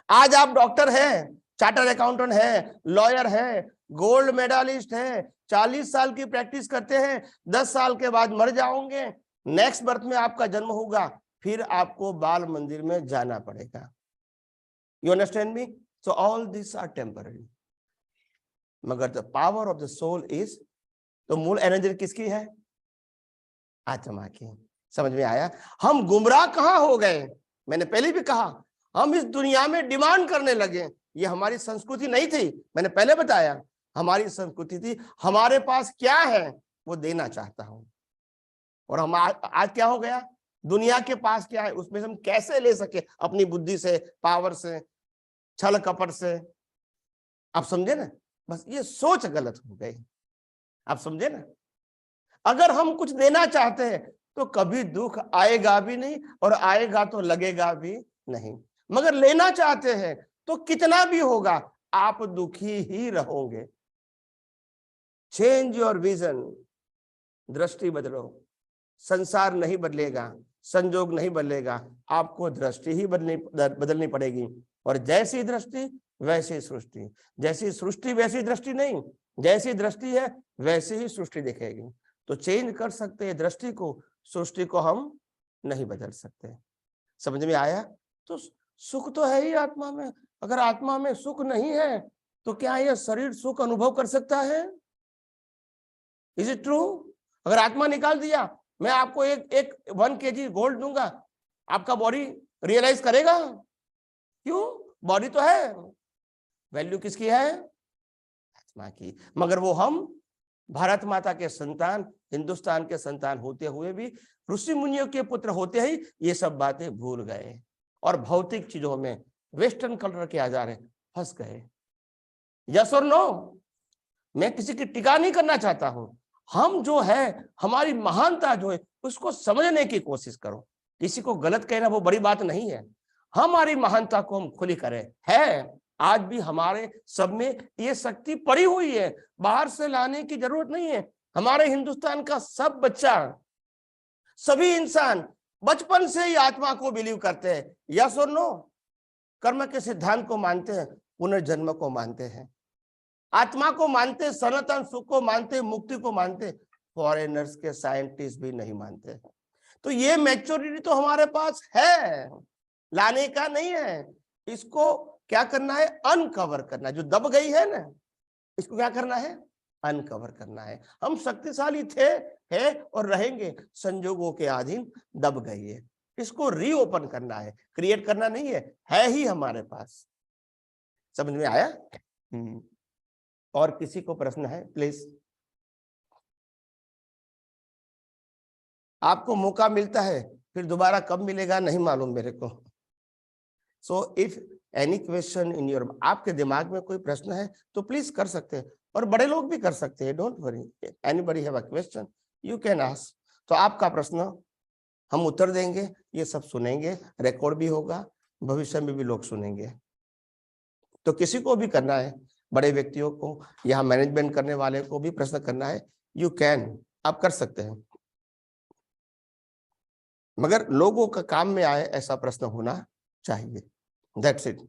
आज आप डॉक्टर हैं, चार्टर्ड अकाउंटेंट है, लॉयर है, गोल्ड मेडलिस्ट है, 40 साल की प्रैक्टिस करते हैं, 10 साल के बाद मर जाओगे, नेक्स्ट बर्थ में आपका जन्म होगा, फिर आपको बाल मंदिर में जाना पड़ेगा। You understand me? So all this are temporary, मगर the power of the soul is, तो मूल एनर्जी किसकी है? आत्मा की। समझ में आया? हम गुमराह कहां हो गए? मैंने पहले भी कहा, हम इस दुनिया में डिमांड करने लगे, ये हमारी संस्कृति नहीं थी। मैंने पहले बताया, हमारी संस्कृति थी, हमारे पास क्या है वो देना चाहता हूं, और हम आज क्या हो गया? दुनिया के पास क्या है उसमें से हम कैसे ले सके, अपनी बुद्धि से, पावर से, छल कपट से। आप समझे ना? बस ये सोच गलत हो गई। आप समझे ना? अगर हम कुछ देना चाहते हैं तो कभी दुख आएगा भी नहीं, और आएगा तो लगेगा भी नहीं। मगर लेना चाहते हैं तो कितना भी होगा, आप दुखी ही रहोगे। चेंज योर विजन, दृष्टि बदलो। संसार नहीं बदलेगा, संजोग नहीं बदलेगा, आपको दृष्टि ही बदलनी पड़ेगी। और जैसी दृष्टि वैसी सृष्टि, जैसी सृष्टि वैसी दृष्टि नहीं, जैसी दृष्टि है वैसी ही सृष्टि दिखेगी। तो चेंज कर सकते हैं दृष्टि को, सृष्टि को हम नहीं बदल सकते। समझ में आया? तो सुख तो है ही आत्मा में। अगर आत्मा में सुख नहीं है तो क्या यह शरीर सुख अनुभव कर सकता है? Is it true? अगर आत्मा निकाल दिया, मैं आपको एक 1 kg गोल्ड दूंगा, आपका बॉडी रियलाइज करेगा? क्यों? बॉडी तो है, वैल्यू किसकी है? आत्मा की। मगर वो हम भारत माता के संतान, हिंदुस्तान के संतान होते हुए भी, ऋषि मुनियों के पुत्र होते ही ये सब बातें भूल गए और भौतिक चीजों में, वेस्टर्न कल्चर के आधार फंस गए। यस और नो? मैं किसी की टीका नहीं करना चाहता हूं। हम जो है, हमारी महानता जो है, उसको समझने की कोशिश करो। किसी को गलत कहना वो बड़ी बात नहीं है। हमारी महानता को हम खुली करें। है, आज भी हमारे सब में ये शक्ति पड़ी हुई है, बाहर से लाने की जरूरत नहीं है। हमारे हिंदुस्तान का सब बच्चा, सभी इंसान बचपन से ही आत्मा को बिलीव करते हैं। यस और नो? कर्म के सिद्धांत को मानते हैं, पुनर्जन्म को मानते हैं, आत्मा को मानते, सनातन सुख को मानते, मुक्ति को मानते। फॉरेनर्स के साइंटिस्ट भी नहीं मानते। तो ये मैच्योरिटी तो हमारे पास है, लाने का नहीं है। इसको क्या करना है? अनकवर करना है। जो दब गई है ना, इसको क्या करना है? अनकवर करना है। हम शक्तिशाली थे, है और रहेंगे, संजोगों के अधीन दब गई है। इसको रीओपन करना है, क्रिएट करना नहीं है ही हमारे पास। समझ में आया? और किसी को प्रश्न है प्लीज? आपको मौका मिलता है, फिर दोबारा कब मिलेगा नहीं मालूम मेरे को। So if any question in your, आपके दिमाग में कोई प्रश्न है तो प्लीज कर सकते हैं, और बड़े लोग भी कर सकते हैं। Don't worry, anybody have a question you can ask. तो आपका प्रश्न हम उत्तर देंगे, ये सब सुनेंगे, रिकॉर्ड भी होगा, भविष्य में भी लोग सुनेंगे। तो किसी को भी करना है, बड़े व्यक्तियों को, यहाँ मैनेजमेंट करने वाले को भी प्रश्न करना है, यू कैन, आप कर सकते हैं, मगर लोगों का काम में आए ऐसा प्रश्न होना चाहिए। That's it.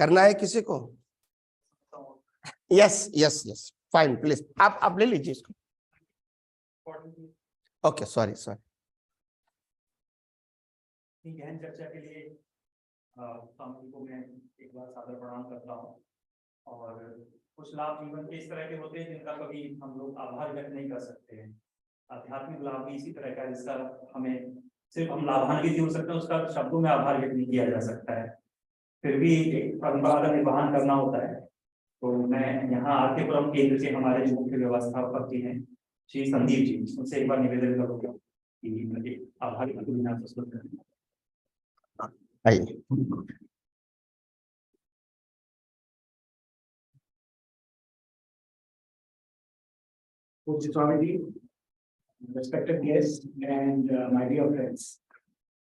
करना है किसी को? Yes yes yes, fine, please आप ले लीजिए इसको। Okay, sorry. गहन चर्चा के लिए स्वामी को मैं एक बार सादर प्रणाम करता हूँ। और कुछ लाभ जीवन के इस तरह के होते हैं जिनका कभी हम लोग आभार व्यक्त नहीं कर सकते हैं। आध्यात्मिक लाभ भी इसी तरह का, जिसका हमें सिर्फ हम लाभान्वित हो सकते हैं, उसका शब्दों में आभार व्यक्त नहीं किया जा सकता है। फिर भी एक परंपरा का निर्वहन करना होता है। तो मैं यहाँ आरके पुरम केंद्र से हमारे जो मुख्य व्यवस्थापक हैं श्री संदीप जी, उनसे एक बार निवेदन करूँगा कि आभार प्रस्तुत करें। आइए। Pujya Swamiji, respected guests, and my dear friends,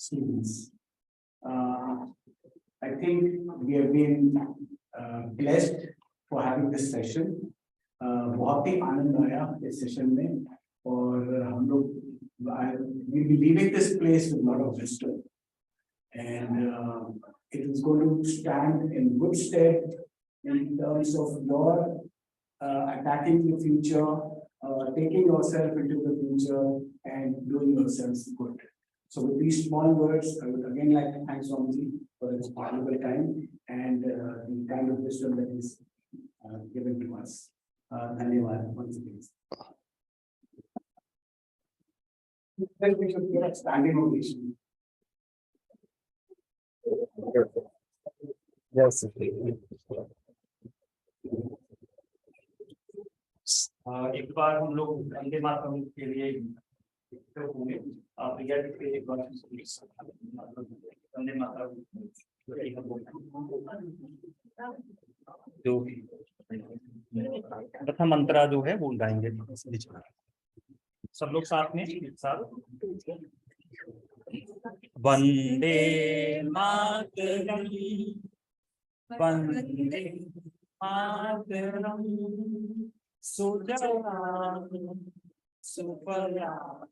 students. I think we have been blessed for having this session. बहुत ही आनंद आया इस सेशन में, और हम लोग we'll be leaving this place with a lot of wisdom, and it is going to stand in good stead in terms of your attacking the future, taking yourself into the future and doing yourselves good. So with these small words, I would again like to thank Swamiji for his valuable time and the kind of wisdom that is given to us. Dhanyavad once again. Then we should get a standing ovation. Yes. एक बार हम लोग वंदे मातरम के लिए होंगे। आप एक बार वंदे मातरम जो प्रथम मंत्रा जो है वो गाएंगे सब लोग साथ में। वंदे मातरम, वंदे मातरम, सुजलाम सुफलाम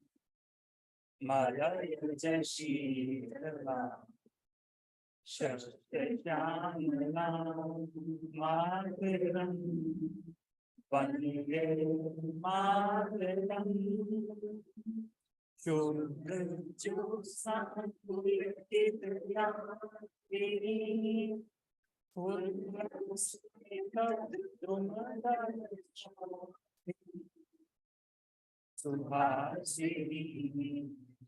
मलयज शीतलाम शस्यश्यामलाम मातरम, वंदे मातरम। शुभ्रज्योत्स्ना पुलकितयामिनी सुभाषिणी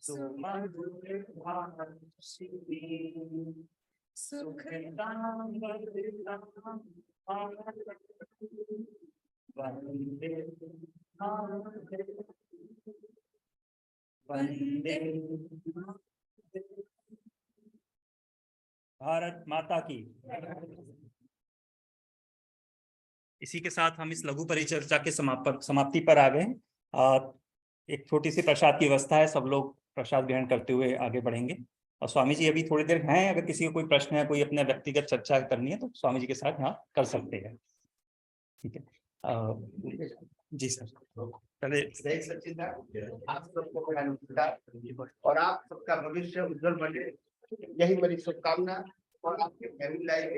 सुमधुरभाषिणी सुखदां वरदां वंदे वंदे भारत माता की। इसी के साथ हम इस लघु परिचर्चा के समाप्ति पर आ गए। एक छोटी सी प्रसाद की व्यवस्था है, सब लोग प्रसाद ग्रहण करते हुए आगे बढ़ेंगे। और स्वामी जी अभी थोड़ी देर हैं, अगर किसी को कोई प्रश्न है, कोई अपने व्यक्तिगत चर्चा करनी है तो स्वामी जी के साथ यहाँ कर सकते हैं। ठीक है जी सर। चले जय सच्चिदानंद, आप सबको मेरा नमस्कार और आप सबका भविष्य उज्जवल बने, यही मेरी शुभकामना। और आपके फैमिली लाइफ